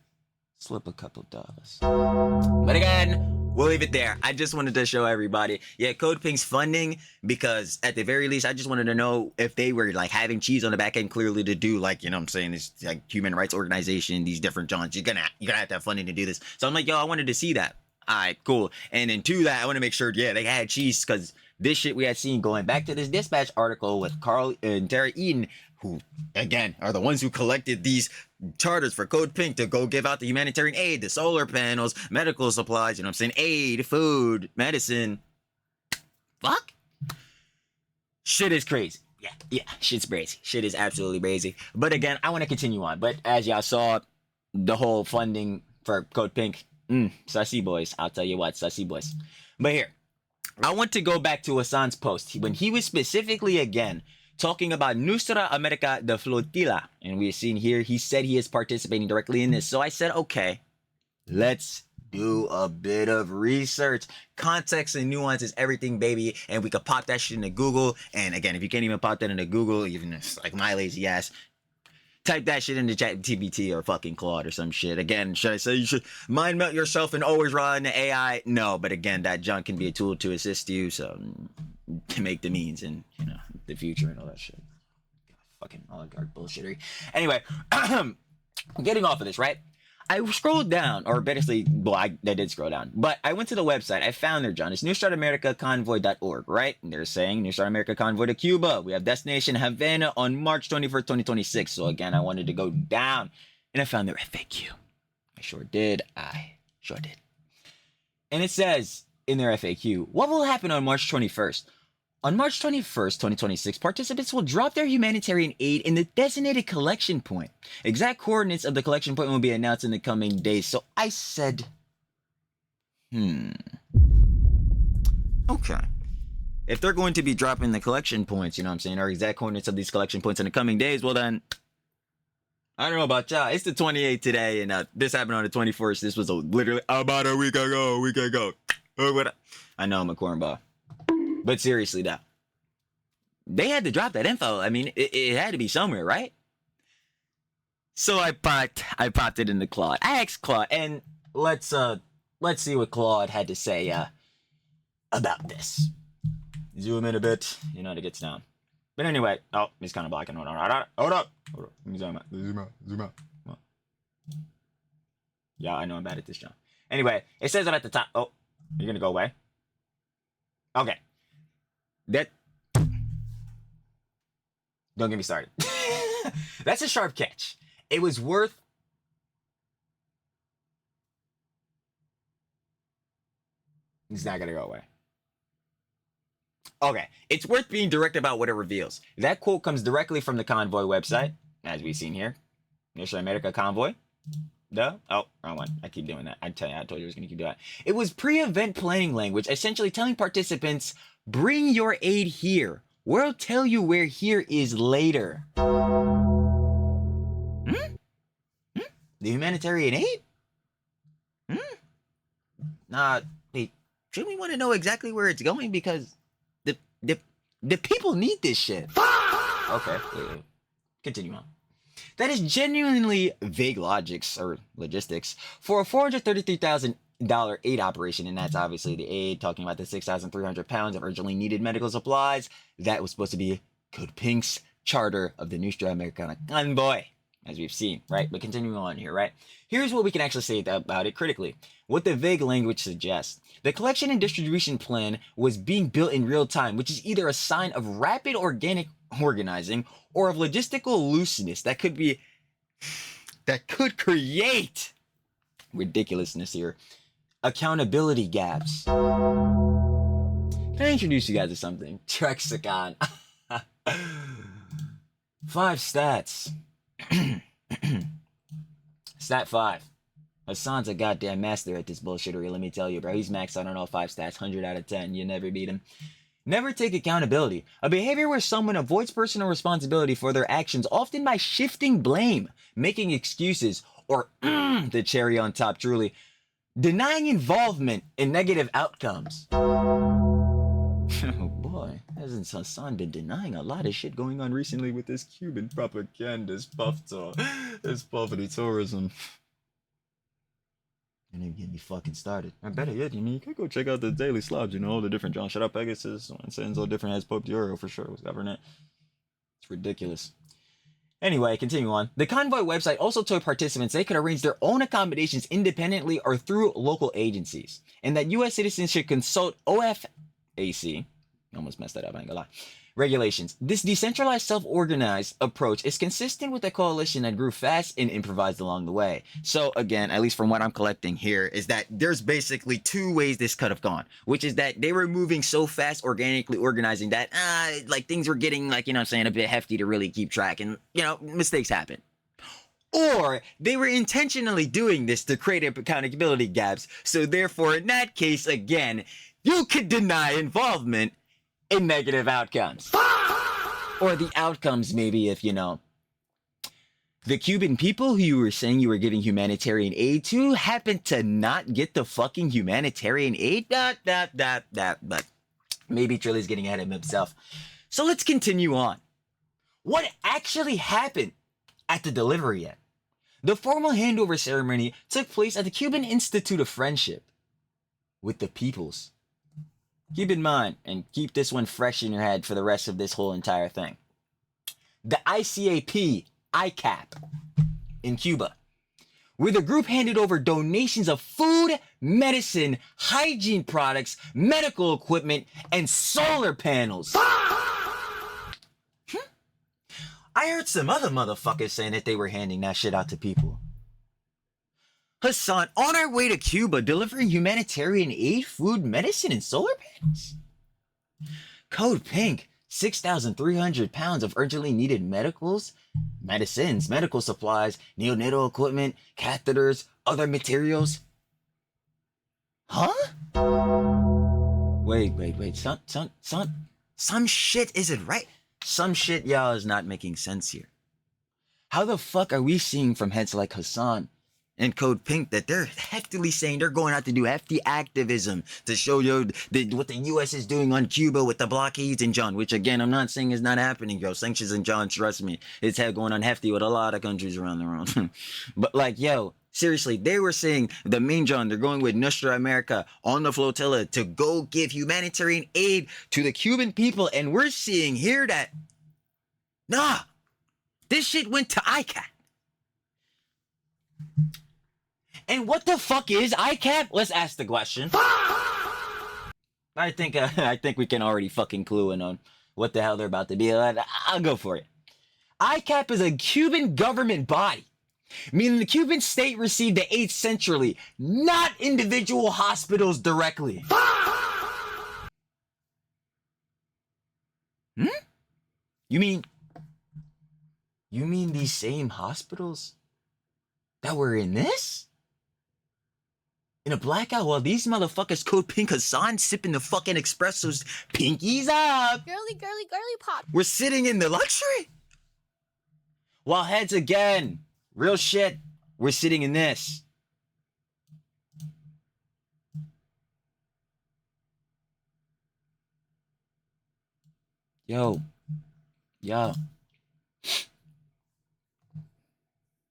couple dollars. But again, we'll leave it there. I just wanted to show everybody. Yeah, Code Pink's funding, because at the very least, I just wanted to know if they were like having cheese on the back end clearly to do, like, what I'm saying, this like human rights organization, these different Johns. You're gonna have to have funding to do this. So I'm like, yo, I wanted to see that. All right, cool. And then to that, I want to make sure, yeah, they had cheese, because this shit we had seen going back to this Dispatch article with Carl and Tara Eden, who, again, are the ones who collected these charters for Code Pink to go give out the humanitarian aid, the solar panels, medical supplies, aid, food, medicine. Fuck. Shit is crazy. Yeah, shit's crazy. Shit is absolutely crazy. But again, I want to continue on. But as y'all saw, the whole funding for Code Pink, sussy boys. I'll tell you what, sussy boys. But here, I want to go back to Hasan's post when he was specifically, again, talking about Nuestra America de Flotilla. And we've seen here, he said he is participating directly in this. So I said, okay, let's do a bit of research. Context and nuance is everything, baby. And we could pop that shit into Google. And again, if you can't even pop that into Google, even if like my lazy ass, type that shit into ChatGPT or fucking Claude or some shit. Again, should I say you should mind melt yourself and always rely on the AI? No, but again, that junk can be a tool to assist you. So to make the means and, the future and all that shit. Fucking oligarch bullshittery. Anyway, getting off of this, right? I scrolled down, or basically, well, I did scroll down, but I went to the website. I found their John. It's NewStartAmericaConvoy.org, right? And they're saying New Start America Convoy to Cuba. We have destination Havana on March 21st, 2026. So again, I wanted to go down, and I found their FAQ. I sure did. And it says in their FAQ, what will happen on March 21st? On March 21st, 2026, participants will drop their humanitarian aid in the designated collection point. Exact coordinates of the collection point will be announced in the coming days. So I said, Okay. If they're going to be dropping the collection points, you know what I'm saying, or exact coordinates of these collection points in the coming days, well then, I don't know about y'all. It's the 28th today, and this happened on the 21st. This was literally about a week ago. I know I'm a cornball. But seriously, though. They had to drop that info. I mean, it had to be somewhere, right? So I popped it into Claude. I asked Claude, and let's see what Claude had to say about this. Zoom in a bit. You know how it gets down. But anyway, oh, he's kind of blocking. Hold up. Let me zoom out. Zoom out. Come on. Yeah, I know I'm bad at this, John. Anyway, it says it at the top. Oh, you're gonna go away? Okay. Don't get me started. That's a sharp catch. It was worth... He's not gonna go away. Okay, it's worth being direct about what it reveals. That quote comes directly from the Convoy website, as we've seen here. Initial America Convoy. No? Oh, wrong one. I keep doing that. I told you I was going to keep doing that. It was pre-event planning language, essentially telling participants, bring your aid here. We'll tell you where here is later. The humanitarian aid? Nah, wait. Shouldn't we want to know exactly where it's going? Because the people need this shit. Okay, continue on. That is genuinely vague logics or logistics for a $433,000 aid operation, and that's obviously the aid, talking about the 6,300 pounds of urgently needed medical supplies. That was supposed to be CODEPINK's charter of the Nostra Americana Convoy, as we've seen, right? But continuing on here, right? Here's what we can actually say about it critically. What the vague language suggests. The collection and distribution plan was being built in real time, which is either a sign of rapid organic organizing or of logistical looseness that could create ridiculousness here. Accountability gaps. Can I introduce you guys to something? Trexicon. 5 stats. Stat 5. Hasan's a goddamn master at this bullshittery, let me tell you, bro. He's maxed out on all 5 stats, 100 out of 10. You never beat him. Never take accountability. A behavior where someone avoids personal responsibility for their actions, often by shifting blame, making excuses, or the cherry on top, truly, denying involvement in negative outcomes. Oh boy, hasn't Hasan been denying a lot of shit going on recently with this Cuban propaganda, his poverty tourism. And then get me fucking started. I better yet, you could go check out the daily slobs, all the different John. Shut up, Pegasus. One sends all different as Pope Dioro for sure was government. It's ridiculous. Anyway, continue on. The Convoy website also told participants they could arrange their own accommodations independently or through local agencies, and that U.S. citizens should consult OFAC. Almost messed that up, I ain't gonna lie. Regulations. This decentralized, self-organized approach is consistent with a coalition that grew fast and improvised along the way. So again, at least from what I'm collecting here, is that there's basically 2 ways this could have gone, which is that they were moving so fast, organically organizing that, like things were getting like, a bit hefty to really keep track, and, mistakes happen. Or they were intentionally doing this to create accountability gaps. So therefore, in that case, again, you could deny involvement in negative outcomes. Or the outcomes, maybe, if, the Cuban people who you were saying you were giving humanitarian aid to happen to not get the fucking humanitarian aid. But maybe Trilly's getting ahead of himself. So let's continue on. What actually happened at the delivery end? The formal handover ceremony took place at the Cuban Institute of Friendship with the peoples. Keep in mind, and keep this one fresh in your head for the rest of this whole entire thing. The ICAP, ICAP, in Cuba, where the group handed over donations of food, medicine, hygiene products, medical equipment, and solar panels. I heard some other motherfuckers saying that they were handing that shit out to people. Hasan, on our way to Cuba, delivering humanitarian aid, food, medicine, and solar panels? CODEPINK, 6,300 pounds of urgently needed medicines, medical supplies, neonatal equipment, catheters, other materials. Huh? Wait. Some shit isn't right. Some shit, y'all, is not making sense here. How the fuck are we seeing from heads like Hasan and CODEPINK that they're heftily saying they're going out to do hefty activism to show what the US is doing on Cuba with the blockades and John, which again, I'm not saying is not happening, yo. Sanctions and John, trust me, it's going on hefty with a lot of countries around the world. But like, yo, seriously, they were saying the main John, they're going with Nuestra America on the flotilla to go give humanitarian aid to the Cuban people. And we're seeing here that, nah, this shit went to ICAP. And what the fuck is ICAP? Let's ask the question. I think we can already fucking clue in on what the hell they're about to be. I'll go for it. ICAP is a Cuban government body, meaning the Cuban state received the aid centrally, not individual hospitals directly. You mean these same hospitals that were in this? In a blackout while these motherfuckers CODEPINK Hasan sipping the fucking espressos, pinkies up. Girly pop. We're sitting in the luxury. While heads again, real shit, we're sitting in this. Yo.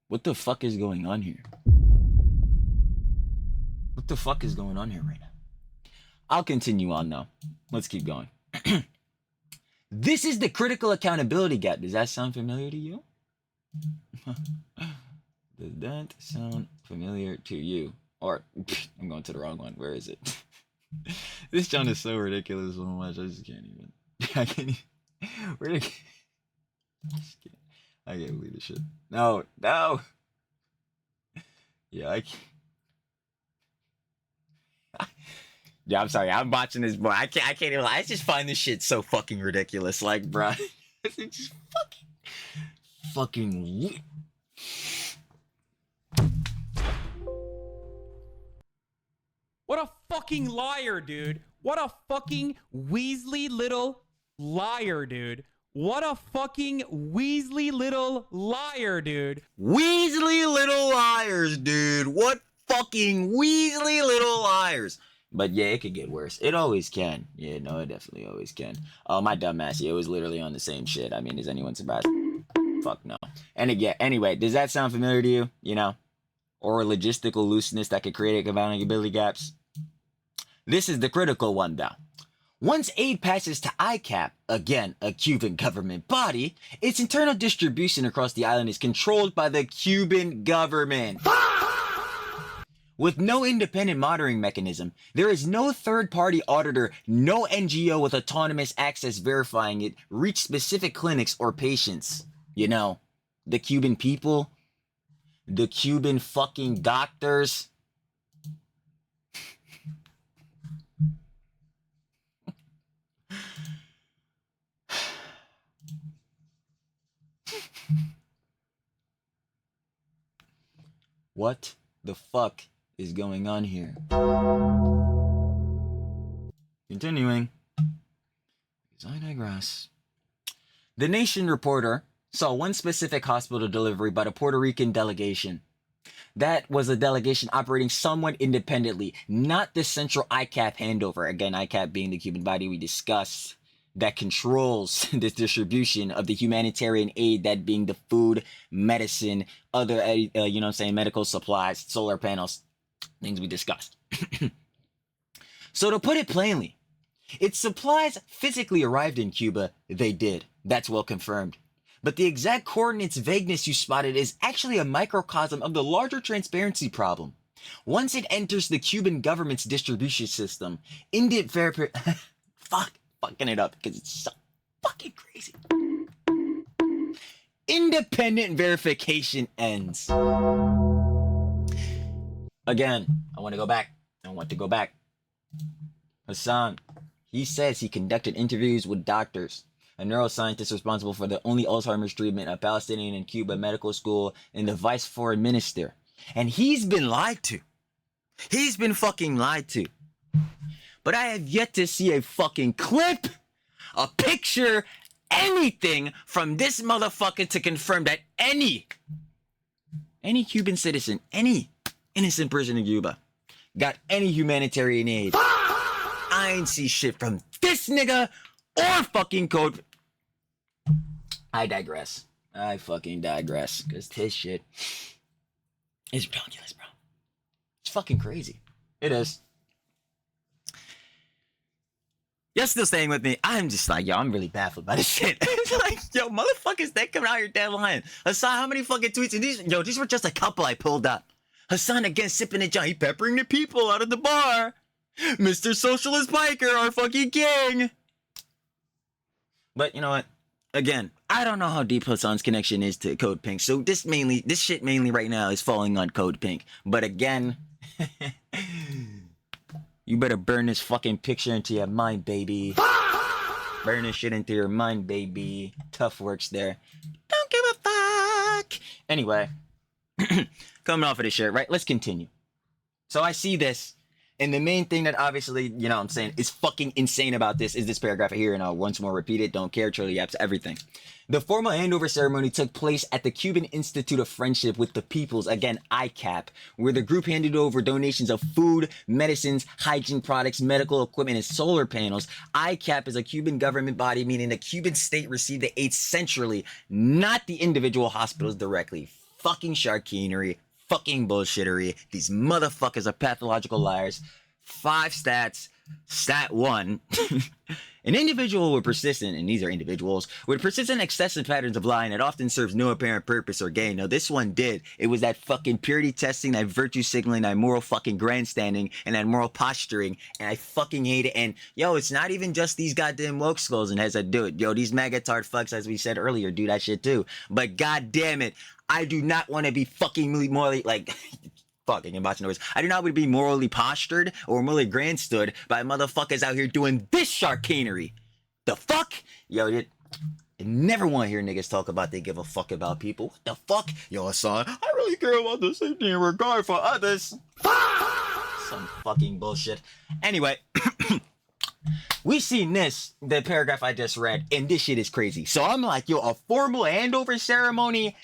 What the fuck is going on here? What the fuck is going on here right now? I'll continue on though. Let's keep going. This is the critical accountability gap. Does that sound familiar to you? Does that sound familiar to you? Or, I'm going to the wrong one. Where is it? This John is so ridiculous so much. I just can't even. I can't even. Where did I can't believe this shit. No. Yeah, I can't. Yeah, I'm sorry. I'm watching this, boy. I can't even lie. I just find this shit so fucking ridiculous. Like, bruh. It's just fucking. What a fucking liar, dude. What a fucking Weasley little liar, dude. What a fucking Weasley little liar, dude. Weasley little liars, dude. What fucking Weasley little liars. But yeah, it could get worse. It always can. Yeah, no, it definitely always can. Oh, my dumbass. Yeah, it was literally on the same shit. I mean, is anyone surprised? Fuck no. And again, anyway, does that sound familiar to you? You know? Or logistical looseness that could create accountability gaps? This is the critical one, though. Once aid passes to ICAP, again, a Cuban government body, its internal distribution across the island is controlled by the Cuban government. With no independent monitoring mechanism, there is no third-party auditor, no NGO with autonomous access verifying it reach specific clinics or patients. You know, the Cuban people, the Cuban fucking doctors. What the fuck is going on here? Continuing. Because I digress. The Nation reporter saw one specific hospital delivery by the Puerto Rican delegation. That was a delegation operating somewhat independently, not the central ICAP handover. Again, ICAP being the Cuban body we discussed that controls the distribution of the humanitarian aid, that being the food, medicine, other, medical supplies, solar panels, things we discussed. So to put it plainly, its supplies physically arrived in Cuba. They did. That's well confirmed. But the exact coordinates vagueness you spotted is actually a microcosm of the larger transparency problem. Once it enters the Cuban government's distribution system, fucking it up because it's so fucking crazy. Independent verification ends. Again, I want to go back. Hasan, he says he conducted interviews with doctors, a neuroscientist responsible for the only Alzheimer's treatment, a Palestinian in Cuba medical school, and the vice foreign minister. And he's been lied to. He's been fucking lied to. But I have yet to see a fucking clip, a picture, anything from this motherfucker to confirm that any Cuban citizen, any innocent person in Cuba got any humanitarian aid. I ain't see shit from this nigga or fucking code. I digress. I fucking digress. Because this shit is ridiculous, bro. It's fucking crazy. It is. Y'all still staying with me? I'm just like, yo, I'm really baffled by this shit. It's like, yo, motherfuckers, they coming out here dead lying. Hasan, how many fucking tweets? And these were just a couple I pulled up. Hasan again sipping a Johnny, peppering the people out of the bar. Mr. Socialist Piker, our fucking king. But you know what? Again, I don't know how deep Hasan's connection is to CODEPINK. So this shit mainly right now is falling on CODEPINK. But again, you better burn this fucking picture into your mind, baby. Burn this shit into your mind, baby. Tough works there. Don't give a fuck. Anyway, coming off of this shit, right? Let's continue. So I see this. And the main thing that obviously, you know what I'm saying, is fucking insane about this is this paragraph here. And I'll once more repeat it. Don't care. Truly apps everything. The formal handover ceremony took place at the Cuban Institute of Friendship with the Peoples, again, ICAP, where the group handed over donations of food, medicines, hygiene products, medical equipment, and solar panels. ICAP is a Cuban government body, meaning the Cuban state received the aid centrally, not the individual hospitals directly. Fucking sharkinery. Fucking bullshittery. These motherfuckers are pathological liars. 5 stats. Stat 1. An individual with persistent, and these are individuals, with persistent excessive patterns of lying that often serves no apparent purpose or gain. Now this one did. It was that fucking purity testing, that virtue signaling, that moral fucking grandstanding, and that moral posturing. And I fucking hate it. And yo, it's not even just these goddamn woke skulls and heads that do it. Yo, these magatard fucks, as we said earlier, do that shit too. But god damn it, I do not want to be fucking morally, like... fucking watching noise. I do not want to be morally postured or morally grandstood by motherfuckers out here doing this sharkinery. The fuck? Yo, I never want to hear niggas talk about they give a fuck about people. What the fuck? Yo, son, I really care about the safety and regard for others. Some fucking bullshit. Anyway, we seen this, the paragraph I just read, and this shit is crazy. So I'm like, yo, a formal handover ceremony?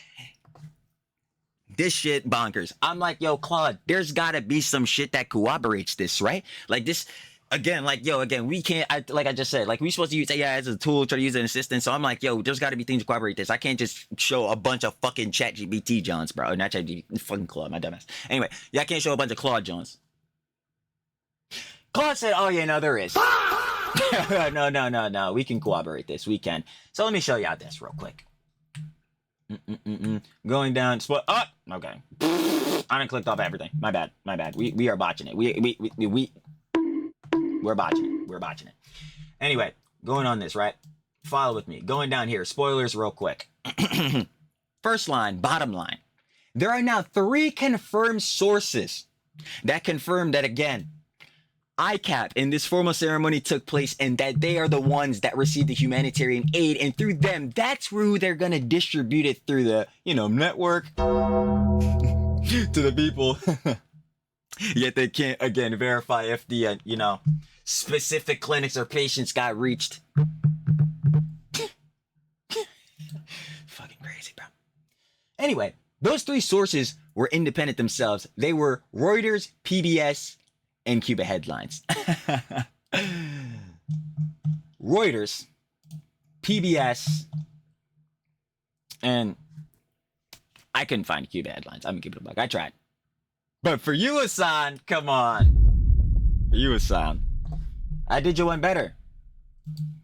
This shit bonkers. I'm like, yo, Claude, there's gotta be some shit that corroborates this, right? Like this, again, like, yo, again, we can't, like I just said, like we supposed to use AI as a tool, try to use an assistant. So I'm like, yo, there's gotta be things to corroborate this. I can't just show a bunch of fucking ChatGPT Johns, bro. Not ChatGPT, fucking Claude, my dumbass. Anyway, yeah, I can't show a bunch of Claude Johns. Claude said, oh yeah, no, there is. No, we can corroborate this, we can. So let me show y'all this real quick. Going down, split. Oh, okay. I done clicked off everything. My bad. We are botching it. We're botching it. Anyway, going on this, right? Follow with me. Going down here. Spoilers real quick. First line, bottom line. There are now 3 confirmed sources that confirm that, again, ICAP in this formal ceremony took place and that they are the ones that received the humanitarian aid, and through them, that's who they're gonna distribute it through the, network to the people. Yet they can't, again, verify if the, specific clinics or patients got reached. Fucking crazy, bro. Anyway, those 3 sources were independent themselves. They were Reuters, PBS, and Cuba Headlines. Reuters, PBS, and I couldn't find Cuba Headlines. I'm gonna keep it a buck. I tried. But for you, Hasan, come on. For you, Hasan, I did you one better.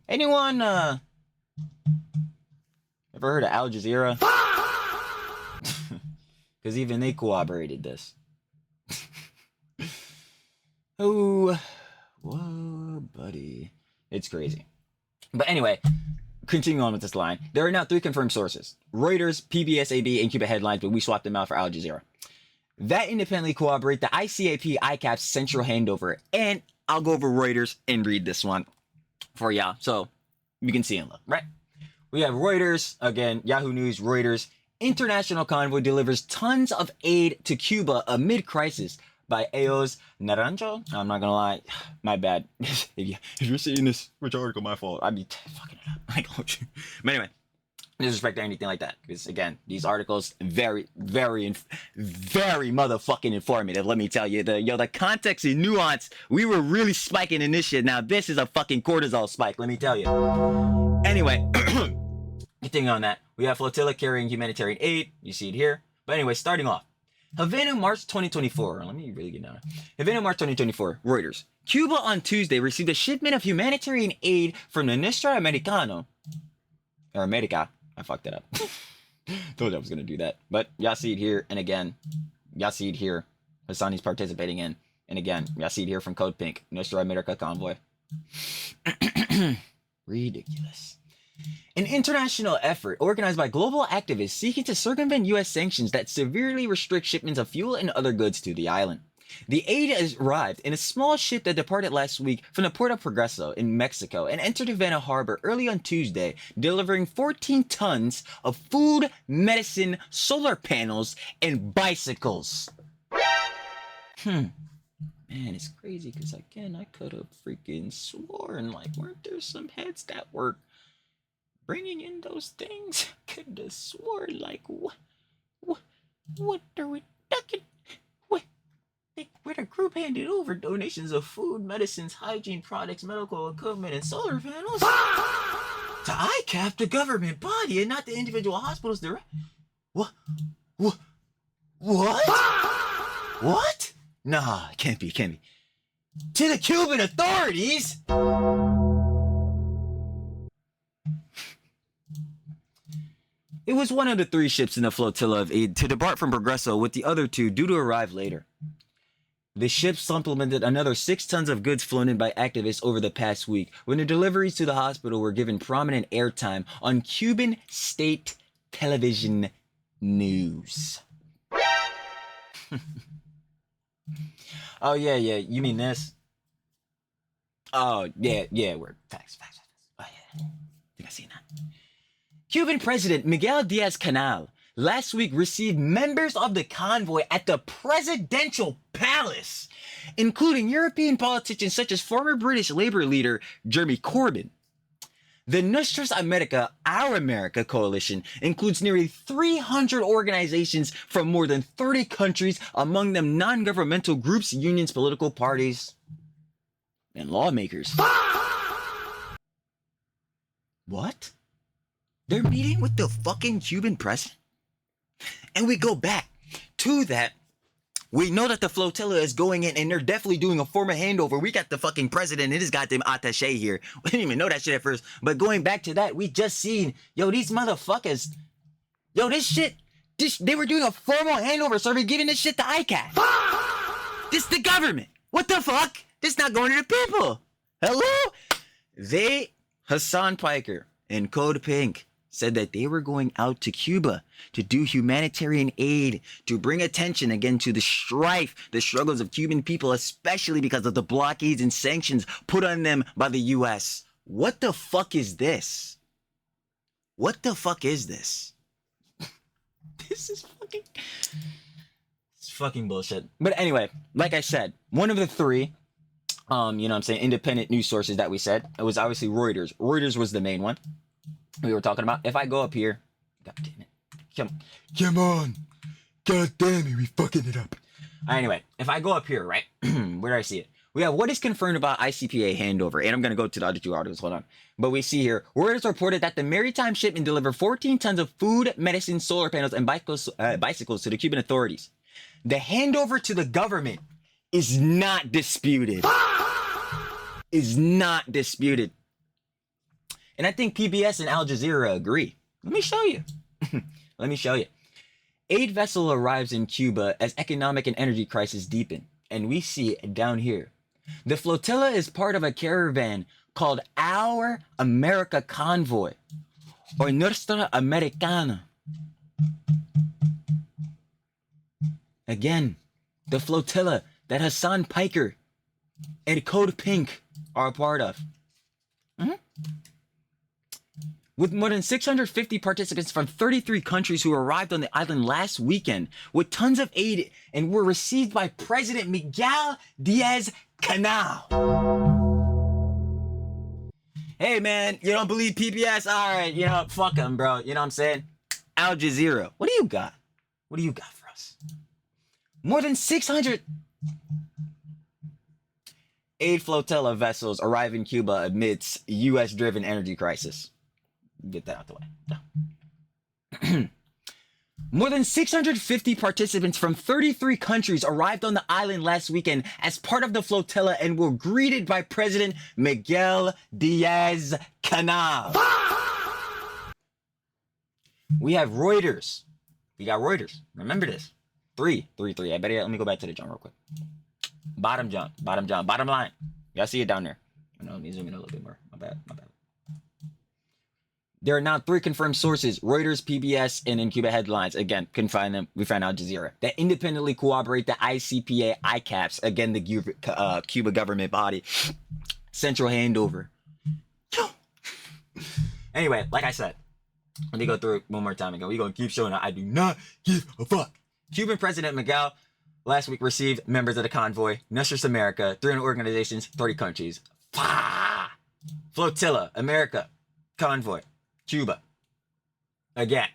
Anyone, ever heard of Al Jazeera? Because even they corroborated this. Oh, whoa, buddy. It's crazy. But anyway, continuing on with this line. There are now 3 confirmed sources. Reuters, PBS AB, and Cuba Headlines, but we swapped them out for Al Jazeera. That independently corroborate the ICAP ICAP's central handover. And I'll go over Reuters and read this one for y'all. So you can see and look, right? We have Reuters, again, Yahoo News, Reuters. International convoy delivers tons of aid to Cuba amid crisis. by Eos Naranjo. I'm not gonna lie, my bad. if you're seeing this rich article, my fault. I'd be fucking it up. I got you. But anyway, disrespect or anything like that, because again, these articles very motherfucking informative. Let me tell you, the context and nuance, we were really spiking in this shit. Now this is a fucking cortisol spike, let me tell you. Anyway, continuing on that, we have flotilla carrying humanitarian aid. You see it here. But anyway, starting off, Havana, March 2024. Let me really get down. Havana, March 2024. Reuters. Cuba on Tuesday received a shipment of humanitarian aid from the Nuestra Americano, or America. I fucked that up. Told you I was gonna do that. But y'all see it here, and again, y'all see it here. Hasan is participating in, and again, y'all see it here from CODEPINK, Nuestra America Convoy. Ridiculous. An international effort organized by global activists seeking to circumvent U.S. sanctions that severely restrict shipments of fuel and other goods to the island. The aid has arrived in a small ship that departed last week from the port of Progreso in Mexico and entered Havana Harbor early on Tuesday, delivering 14 tons of food, medicine, solar panels, and bicycles. Man, it's crazy because again, I could have freaking sworn, like, weren't there some heads that were bringing in those things? Could have sworn, like, what are we talking? Where the group handed over donations of food, medicines, hygiene products, medical equipment, and solar panels to ICAP, the government body, and not the individual hospitals direct. What? What? Nah, it can't be. To the Cuban authorities? It was one of the 3 ships in the flotilla of aid to depart from Progreso, with the other 2 due to arrive later. The ship supplemented another 6 tons of goods flown in by activists over the past week, when the deliveries to the hospital were given prominent airtime on Cuban state television news. Oh, yeah, you mean this? Oh, yeah, we're facts. Oh, yeah. Think I seen that. Cuban President Miguel Diaz-Canel last week received members of the convoy at the presidential palace, including European politicians such as former British Labour leader Jeremy Corbyn. The Nuestras America, Our America coalition includes nearly 300 organizations from more than 30 countries, among them non-governmental groups, unions, political parties, and lawmakers. What? They're meeting with the fucking Cuban president? And we go back to that. We know that the flotilla is going in and they're definitely doing a formal handover. We got the fucking president and his goddamn attaché here. We didn't even know that shit at first. But going back to that, we just seen, these motherfuckers, this shit, they were doing a formal handover, so they're giving this shit to ICAT. This the government. What the fuck? This not going to the people. Hello? Hasan Piker and CODEPINK said that they were going out to Cuba to do humanitarian aid, to bring attention again to the strife, the struggles of Cuban people, especially because of the blockades and sanctions put on them by the U.S. What the fuck is this? This is fucking bullshit. But anyway, like I said, one of the 3, independent news sources that we said, it was obviously Reuters. Reuters was the main one we were talking about. If I go up here, god damn it, Come on, god damn it, we fucking it up. Anyway, if I go up here, right, where do I see it? We have what is confirmed about ICPA handover, and I'm gonna go to the other 2 articles. Hold on, but we see here, Reuters reported that the maritime shipment delivered 14 tons of food, medicine, solar panels, and bicycles to the Cuban authorities. The handover to the government is not disputed. And I think PBS and Al Jazeera agree. Let me show you. Aid vessel arrives in Cuba as economic and energy crisis deepen. And we see it down here. The flotilla is part of a caravan called Our America Convoy, or Nuestra Americana. Again, the flotilla that Hasan Piker and CODEPINK are a part of. with more than 650 participants from 33 countries who arrived on the island last weekend with tons of aid and were received by President Miguel Diaz-Canel. Hey man, you don't believe PBS? All right, you know, fuck them, bro. You know what I'm saying? Al Jazeera, what do you got? What do you got for us? More than 600 aid flotilla vessels arrive in Cuba amidst U.S.-driven energy crisis. Get that out the way. More than 650 participants from 33 countries arrived on the island last weekend as part of the flotilla and were greeted by President Miguel Diaz-Canel. We have Reuters. We got Reuters. Remember this. Three. I better let me go back to the jump real quick. Bottom line. Y'all see it down there. Let me zoom in a little bit more. My bad. There are now 3 confirmed sources, Reuters, PBS, and in Cuba headlines. Again, couldn't find them. We found Al Jazeera. That independently corroborate the ICPA ICAPs, again, the Cuba government body. Central handover. Anyway, like I said, let me go through it one more time again. We're going to keep showing I do not give a fuck. Cuban President Miguel last week received members of the convoy, Nuestros America, 300 organizations, 30 countries. Flotilla, America, convoy. Cuba. Again.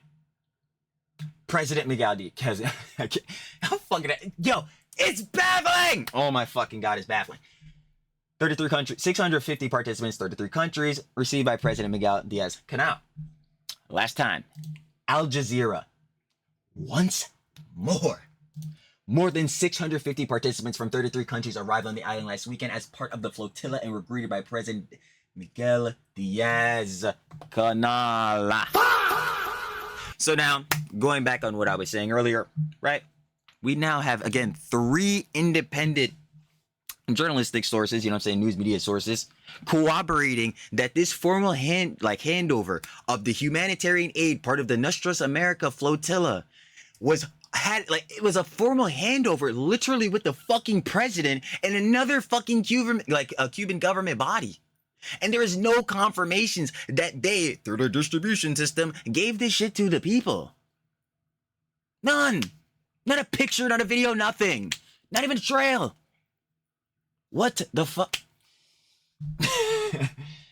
President Miguel Diaz. I'm fucking... Yo, it's baffling! Oh my fucking God, it's baffling. 33 countries, 650 participants, 33 countries, received by President Miguel Diaz-Canel. Last time, Al Jazeera. Once more. More than 650 participants from 33 countries arrived on the island last weekend as part of the flotilla and were greeted by President Miguel Diaz-Canel. So now, going back on what I was saying earlier, right? We now have, again, 3 independent journalistic sources, you know what I'm saying, news media sources, corroborating that this formal handover of the humanitarian aid, part of the Nuestros America flotilla, it was a formal handover, literally with the fucking president and another fucking Cuban government body. And there is no confirmations that they, through their distribution system, gave this shit to the people. None. Not a picture, not a video, nothing. Not even a trail. What the fuck?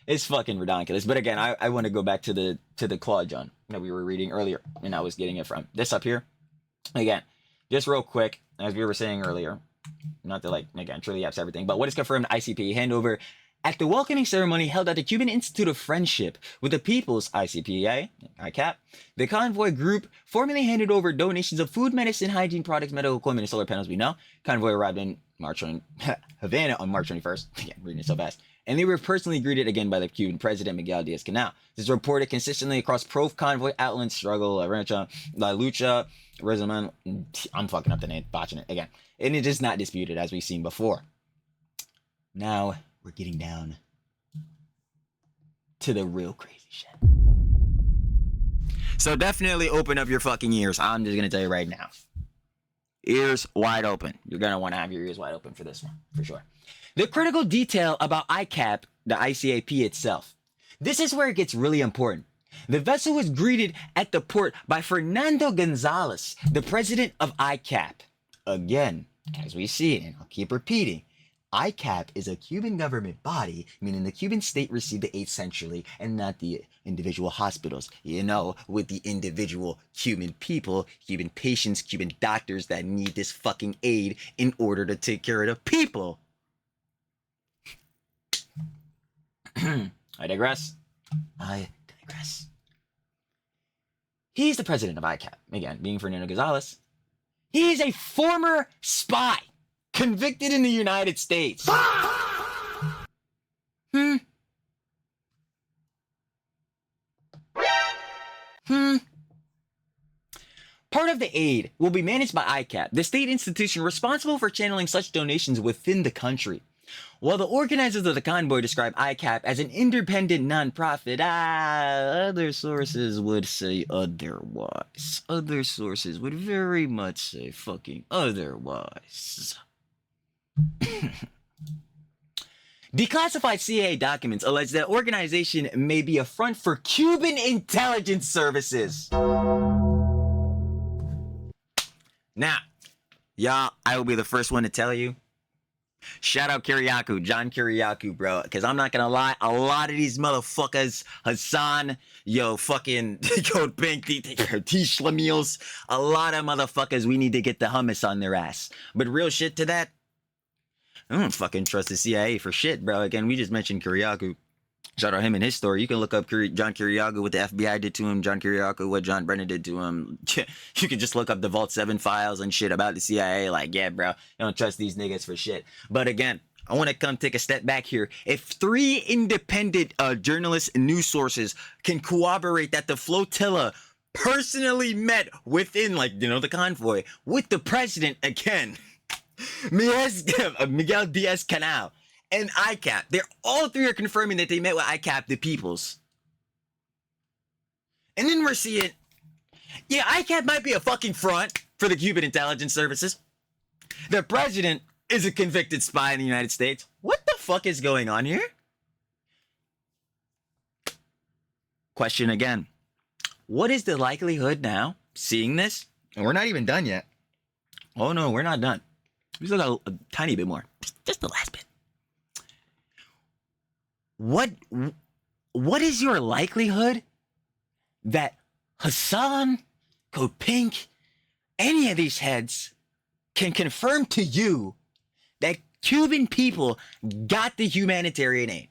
It's fucking ridiculous. But again, I want to go back to the Claude John that we were reading earlier, and I was getting it from this up here. Again, just real quick, as we were saying earlier, not to again, truly apps everything, but what is confirmed ICP handover at the welcoming ceremony held at the Cuban Institute of Friendship with the People's ICPA, ICAP, the convoy group formally handed over donations of food, medicine, hygiene products, medical equipment, and solar panels. We know convoy arrived in Havana on March 21st. Again, reading it so fast. And they were personally greeted again by the Cuban president, Miguel Diaz-Canel. This is reported consistently across pro-convoy outlets, struggle, La Lucha, Resumen. I'm fucking up the name, botching it again. And it is not disputed, as we've seen before. Now, we're getting down to the real crazy shit. So definitely open up your fucking ears. I'm just going to tell you right now. Ears wide open. You're going to want to have your ears wide open for this one, for sure. The critical detail about ICAP, the ICAP itself. This is where it gets really important. The vessel was greeted at the port by Fernando Gonzalez, the president of ICAP. Again, as we see it, and I'll keep repeating, ICAP is a Cuban government body, meaning the Cuban state received the aid centrally and not the individual hospitals. You know, with the individual Cuban people, Cuban patients, Cuban doctors that need this fucking aid in order to take care of the people. I digress. He's the president of ICAP. Again, being Fernando Gonzalez. He is a former spy. Convicted in the United States. Part of the aid will be managed by ICAP, the state institution responsible for channeling such donations within the country. While the organizers of the convoy describe ICAP as an independent nonprofit, other sources would say otherwise. Other sources would very much say fucking otherwise. Declassified CIA documents allege that organization may be a front for Cuban intelligence services. Now, y'all, I will be the first one to tell you. Shout out Kiriakou, John Kiriakou, bro. Because I'm not going to lie, a lot of these motherfuckers, Hasan, fucking CODEPINK, T-Schlemils, a lot of motherfuckers, we need to get the hummus on their ass. But real shit to that, I don't fucking trust the CIA for shit, bro. Again, we just mentioned Kiriakou. Shout out him and his story. You can look up John Kiriakou, what the FBI did to him, John Kiriakou, what John Brennan did to him. You can just look up the Vault 7 files and shit about the CIA. Like, yeah, bro, you don't trust these niggas for shit. But again, I want to come take a step back here. If 3 independent journalists and news sources can corroborate that the flotilla personally met within, the convoy with the president again, Miguel Diaz-Canel, and ICAP. They're all 3 are confirming that they met with ICAP, the peoples. And then we're seeing, yeah, ICAP might be a fucking front for the Cuban intelligence services. The president is a convicted spy in the United States. What the fuck is going on here? Question again. What is the likelihood now, seeing this? And we're not even done yet. Oh no, we're not done. We still got a tiny bit more. Just the last bit. What is your likelihood that Hasan, CODEPINK, any of these heads can confirm to you that Cuban people got the humanitarian aid?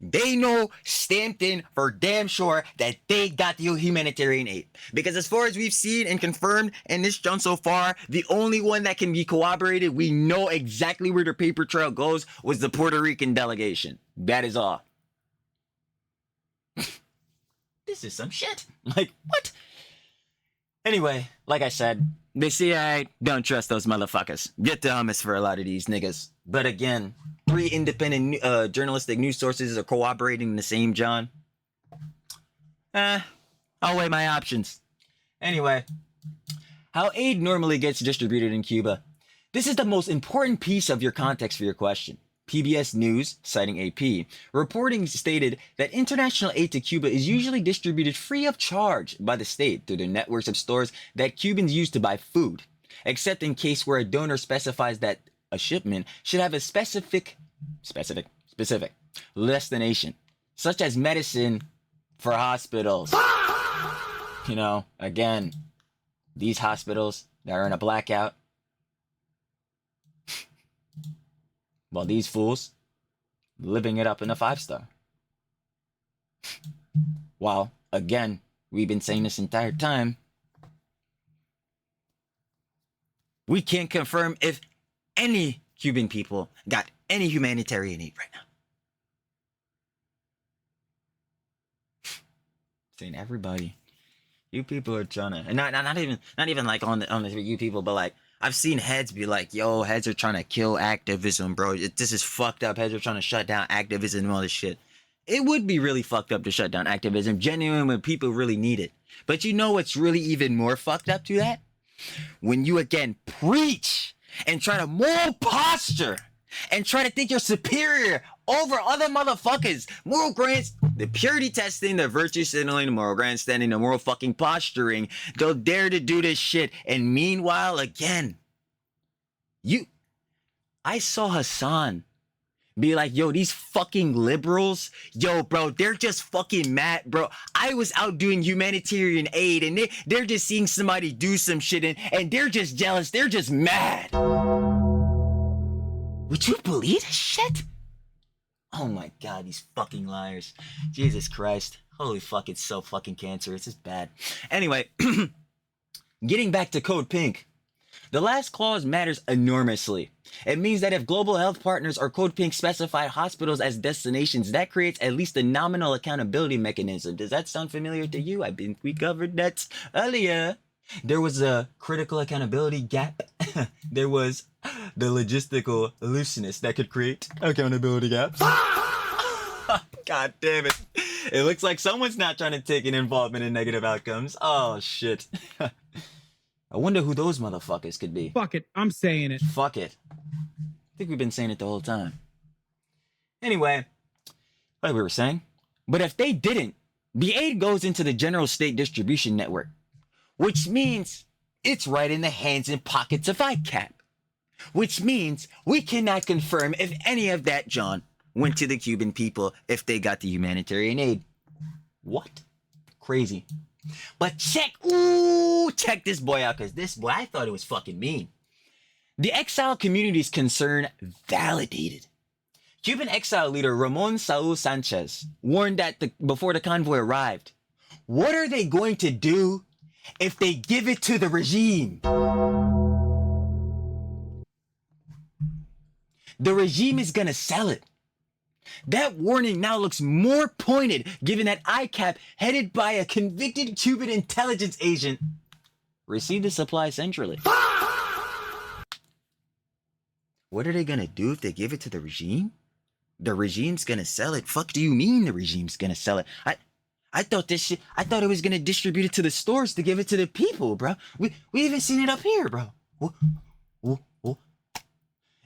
They know stamped in for damn sure that they got the humanitarian aid. Because as far as we've seen and confirmed in this jump so far, the only one that can be corroborated, we know exactly where the paper trail goes, was the Puerto Rican delegation. That is all. This is some shit. Like, what? Anyway, like I said, the CIA, don't trust those motherfuckers. Get the hummus for a lot of these niggas. But again, 3 independent journalistic news sources are corroborating the same John. I'll weigh my options. Anyway, how aid normally gets distributed in Cuba. This is the most important piece of your context for your question. PBS News, citing AP, reporting stated that international aid to Cuba is usually distributed free of charge by the state through the networks of stores that Cubans use to buy food, except in case where a donor specifies that a shipment should have a specific destination, such as medicine for hospitals. Again, these hospitals that are in a blackout, while these fools living it up in a 5-star. While, again, we've been saying this entire time, we can't confirm if any Cuban people got any humanitarian aid right now. Saying everybody, you people are trying to, and not even like on the you people, but like I've seen heads be like, yo, heads are trying to kill activism, bro. This is fucked up. Heads are trying to shut down activism and all this shit. It would be really fucked up to shut down activism, genuine, when people really need it. But you know what's really even more fucked up to that? When you again preach and try to moral posture and try to think you're superior over other motherfuckers. Moral grants, the purity testing, the virtue signaling, the moral grandstanding, the moral fucking posturing. They'll dare to do this shit. And meanwhile, again, I saw Hasan be like, yo, these fucking liberals, yo, bro, they're just fucking mad, bro. I was out doing humanitarian aid and they're just seeing somebody do some shit and they're just jealous. They're just mad. Would you believe this shit? Oh my God, these fucking liars. Jesus Christ. Holy fuck, it's so fucking cancerous. It's bad. Anyway, getting back to CODEPINK. The last clause matters enormously. It means that if global health partners or CODEPINK specify hospitals as destinations, that creates at least a nominal accountability mechanism. Does that sound familiar to you? I think we covered that earlier. There was a critical accountability gap. There was the logistical looseness that could create accountability gaps. God damn it. It looks like someone's not trying to take an involvement in negative outcomes. Oh, shit. I wonder who those motherfuckers could be. Fuck it. I'm saying it. Fuck it. I think we've been saying it the whole time. Anyway, like we were saying, but if they didn't, the aid goes into the general state distribution network, which means it's right in the hands and pockets of ICAP, which means we cannot confirm if any of that, John, went to the Cuban people if they got the humanitarian aid. What? Crazy. But check this boy out, because this boy, I thought it was fucking mean. The exile community's concern validated. Cuban exile leader Ramon Saul Sanchez warned that before the convoy arrived, what are they going to do if they give it to the regime? The regime is gonna sell it. That warning now looks more pointed given that ICAP, headed by a convicted Cuban intelligence agent, received the supply centrally. What are they gonna do if they give it to the regime? The regime's gonna sell it. Fuck do you mean the regime's gonna sell it? I thought it was gonna distribute it to the stores to give it to the people, bro. We even seen it up here, bro.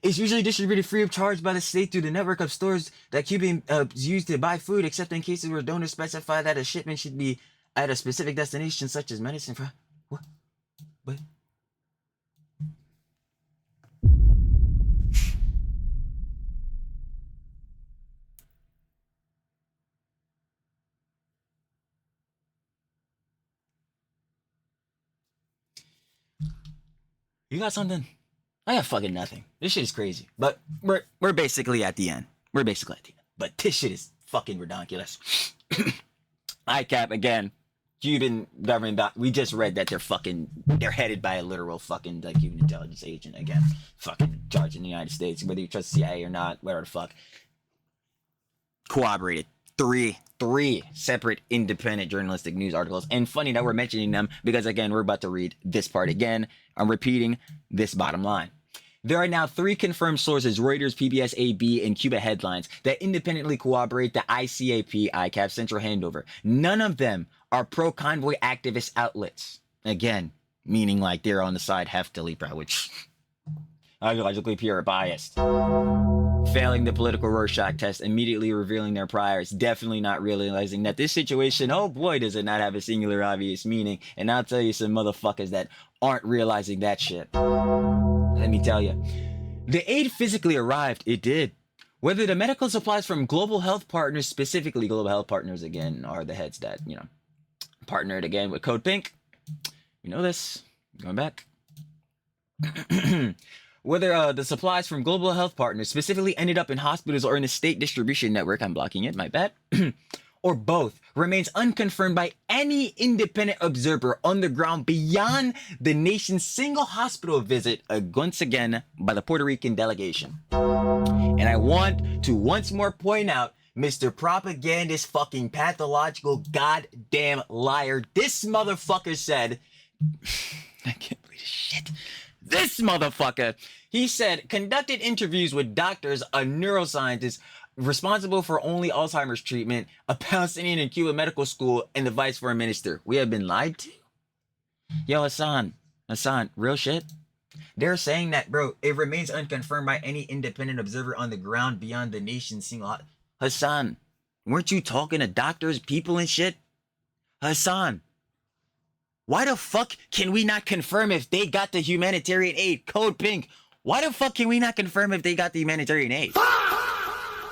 It's usually distributed free of charge by the state through the network of stores that Cuban use to buy food, except in cases where donors specify that a shipment should be at a specific destination, such as medicine. What? What? You got something? I got fucking nothing. This shit is crazy. But we're basically at the end. But this shit is fucking ridiculous. ICAP again. Cuban government. We just read that they're headed by a literal fucking like Cuban intelligence agent again. Fucking charged in the United States, whether you trust CIA or not, whatever the fuck. Corroborated. Three separate independent journalistic news articles. And funny that we're mentioning them because, again, we're about to read this part again. I'm repeating this bottom line. There are now 3 confirmed sources, Reuters, PBS, AB, and Cuba Headlines, that independently corroborate the ICAP central handover. None of them are pro-convoy activist outlets. Again, meaning like they're on the side heftily, bro, which ideologically pure biased. Failing the political Rorschach test, immediately revealing their priors, definitely not realizing that this situation, oh boy, does it not have a singular obvious meaning. And I'll tell you some motherfuckers that aren't realizing that shit. Let me tell you. The aid physically arrived, it did. Whether the medical supplies from Global Health Partners, specifically Global Health Partners again, are the heads that, partnered again with CODEPINK. You know this. Going back. Whether the supplies from Global Health Partners specifically ended up in hospitals or in a state distribution network, I'm blocking it, my bad, or both, remains unconfirmed by any independent observer on the ground beyond the nation's single hospital visit, once again, by the Puerto Rican delegation. And I want to once more point out, Mr. Propagandist fucking pathological goddamn liar, this motherfucker said, I can't believe this shit. This motherfucker, he said, conducted interviews with doctors, a neuroscientist responsible for only Alzheimer's treatment, a Palestinian in Cuba medical school, and the vice foreign minister. We have been lied to? Yo, Hasan, real shit? They're saying that, bro, it remains unconfirmed by any independent observer on the ground beyond the nation's single... Hasan, weren't you talking to doctors, people, and shit? Hasan. Why the fuck can we not confirm if they got the humanitarian aid? CODEPINK. Why the fuck can we not confirm if they got the humanitarian aid?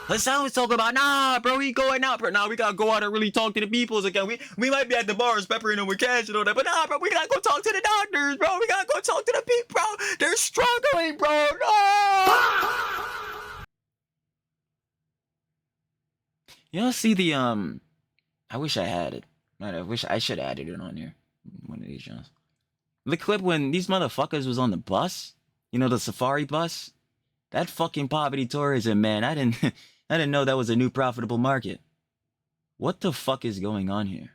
Hasan was talking about, nah, bro, we going out, bro. Nah, we gotta go out and really talk to the peoples again. We might be at the bars peppering them with cash and all that, but nah, bro, we gotta go talk to the doctors, bro. We gotta go talk to the people, bro. They're struggling, bro. No! You know, see the, I wish I had it. I wish I should have added it on here. One of these shows. The clip when these motherfuckers was on the bus, the safari bus, that fucking poverty tourism, man. I didn't know that was a new profitable market. What the fuck is going on here?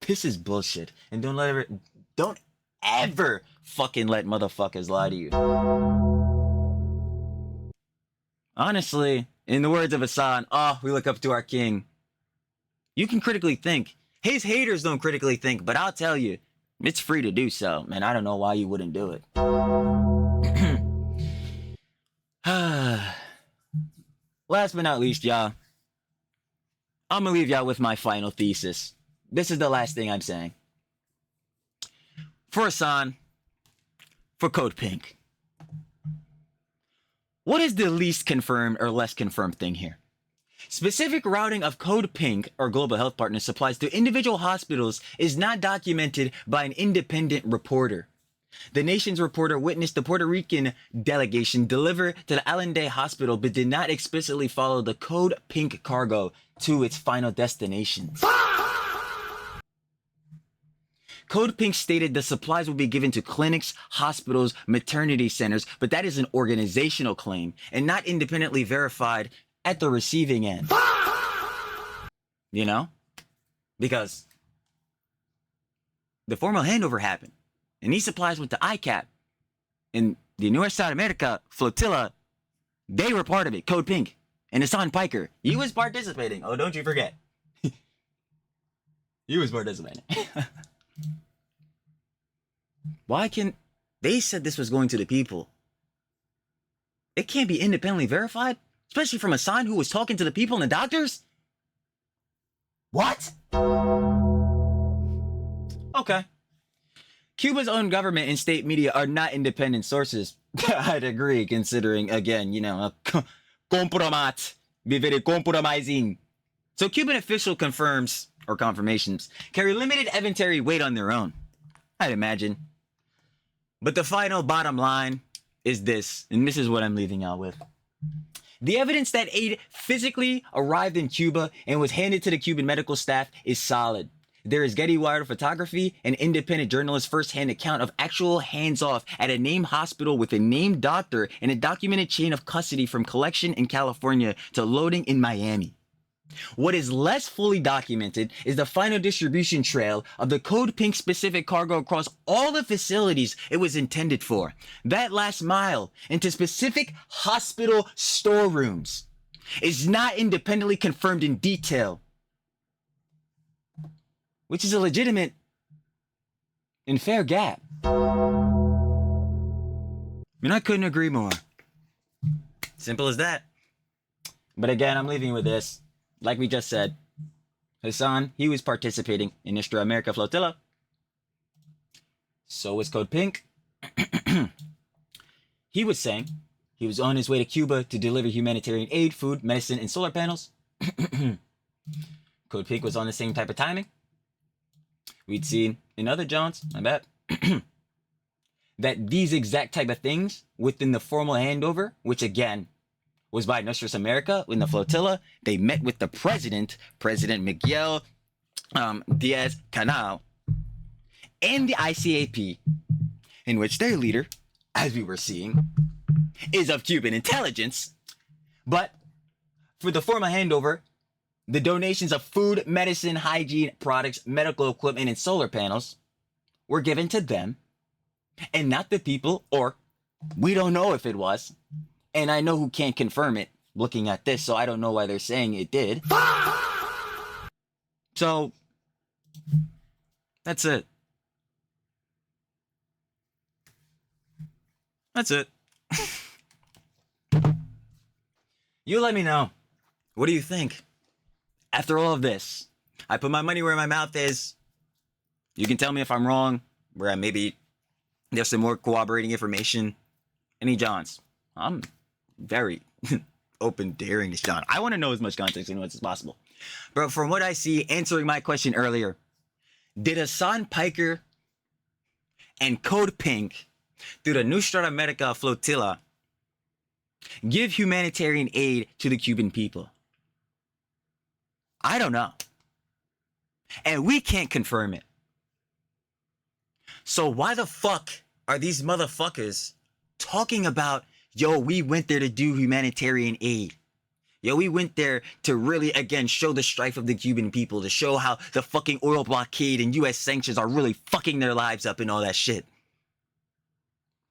This is bullshit. And don't ever fucking let motherfuckers lie to you. Honestly, in the words of Hasan, we look up to our king. You can critically think. His haters don't critically think, but I'll tell you, it's free to do so, man. I don't know why you wouldn't do it. last but not least, y'all, I'm gonna leave y'all with my final thesis. This is the last thing I'm saying. For Hasan, for CODEPINK, what is the least confirmed or less confirmed thing here? Specific routing of CODEPINK or Global Health Partners supplies to individual hospitals is not documented by an independent reporter. The Nation's reporter witnessed the Puerto Rican delegation deliver to the Allende Hospital but did not explicitly follow the CODEPINK cargo to its final destination. CODEPINK stated the supplies will be given to clinics, hospitals, maternity centers, but that is an organizational claim and not independently verified at the receiving end. You know? Because the formal handover happened, and these supplies went to ICAP, and the North-South America flotilla, they were part of it, CODEPINK, and Hasan Piker, he was participating. Oh, don't you forget. He was participating. Why can they said this was going to the people? It can't be independently verified, especially from Hasan who was talking to the people and the doctors? What? Okay. Cuba's own government and state media are not independent sources. I'd agree, considering, again, you know, compromat, be very compromising. So Cuban official confirmations carry limited evidentiary weight on their own, I'd imagine. But the final bottom line is this, and this is what I'm leaving y'all with. The evidence that aid physically arrived in Cuba and was handed to the Cuban medical staff is solid. There is Getty Wire photography and independent journalist first-hand account of actual hands-off at a named hospital with a named doctor and a documented chain of custody from collection in California to loading in Miami. What is less fully documented is the final distribution trail of the CODEPINK specific cargo across all the facilities it was intended for. That last mile into specific hospital storerooms is not independently confirmed in detail, which is a legitimate and fair gap. I mean, I couldn't agree more. Simple as that. But again, I'm leaving you with this. Like we just said, Hasan, he was participating in Nuestra America flotilla. So was CODEPINK. He was saying he was on his way to Cuba to deliver humanitarian aid, food, medicine, and solar panels. CODEPINK was on the same type of timing we'd seen in other Johns, I bet. That these exact type of things within the formal handover, which again was by Nuestras America in the flotilla, they met with the president, President Miguel Diaz-Canel, and the ICAP, in which their leader, as we were seeing, is of Cuban intelligence. But for the formal handover, the donations of food, medicine, hygiene products, medical equipment, and solar panels were given to them and not the people, or we don't know if it was. And I know who can't confirm it looking at this, so I don't know why they're saying it did. So, that's it. That's it. You let me know. What do you think? After all of this, I put my money where my mouth is. You can tell me if I'm wrong, where maybe there's some more corroborating information. Any Johns? I'm very open to hearing this, John. I want to know as much context as possible. But from what I see, answering my question earlier, did Hasan Piker and CODEPINK through the Nuestra America flotilla give humanitarian aid to the Cuban people? I don't know. And we can't confirm it. So why the fuck are these motherfuckers talking about, yo, we went there to do humanitarian aid? Yo, we went there to really, again, show the strife of the Cuban people, to show how the fucking oil blockade and U.S. sanctions are really fucking their lives up and all that shit.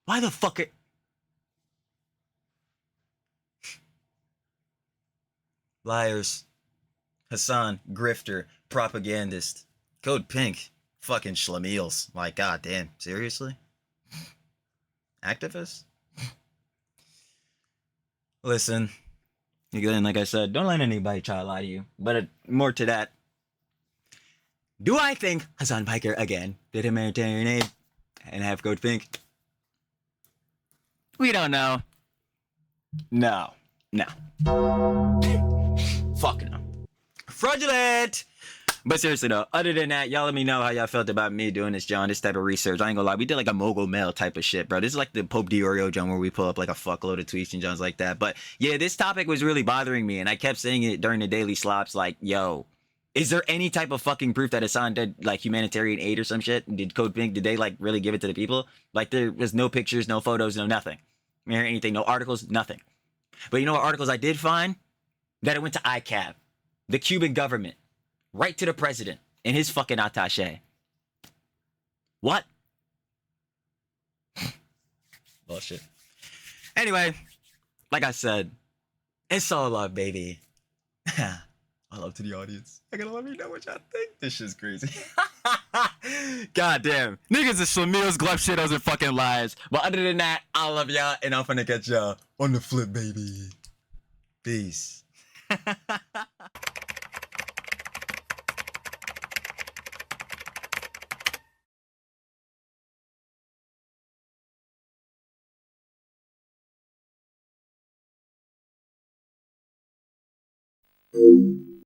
Why the fuck are... Liars. Hasan, grifter, propagandist. CODEPINK, fucking schlemiels. Like, goddamn, seriously? Activists? Listen, Again, like I said, don't let anybody try to lie to you. But more to that, do I think Hasan Piker again did humanitarian aid and have CODEPINK? We don't know. No. Fuck no. Fraudulent! But seriously though, other than that, y'all let me know how y'all felt about me doing this, John. This type of research. I ain't gonna lie, we did like a mogul mail type of shit, bro. This is like the Pope Diorio John where we pull up like a fuckload of tweets and Johns like that. But yeah, this topic was really bothering me, and I kept saying it during the daily slops, like, yo, is there any type of fucking proof that Hasan did like humanitarian aid or some shit? Did CODEPINK, did they like really give it to the people? Like there was no pictures, no photos, no nothing. Or anything, no articles, nothing. But you know what articles I did find? That it went to ICAB, the Cuban government, right to the president and his fucking attache. What? Bullshit. Anyway, like I said, it's all love, baby. I love to the audience. I gotta let me know what y'all think. This shit's crazy. God damn. Niggas is Schlemiels, glove shitos, and fucking lies. But other than that, I love y'all, and I'm finna catch y'all on the flip, baby. Peace.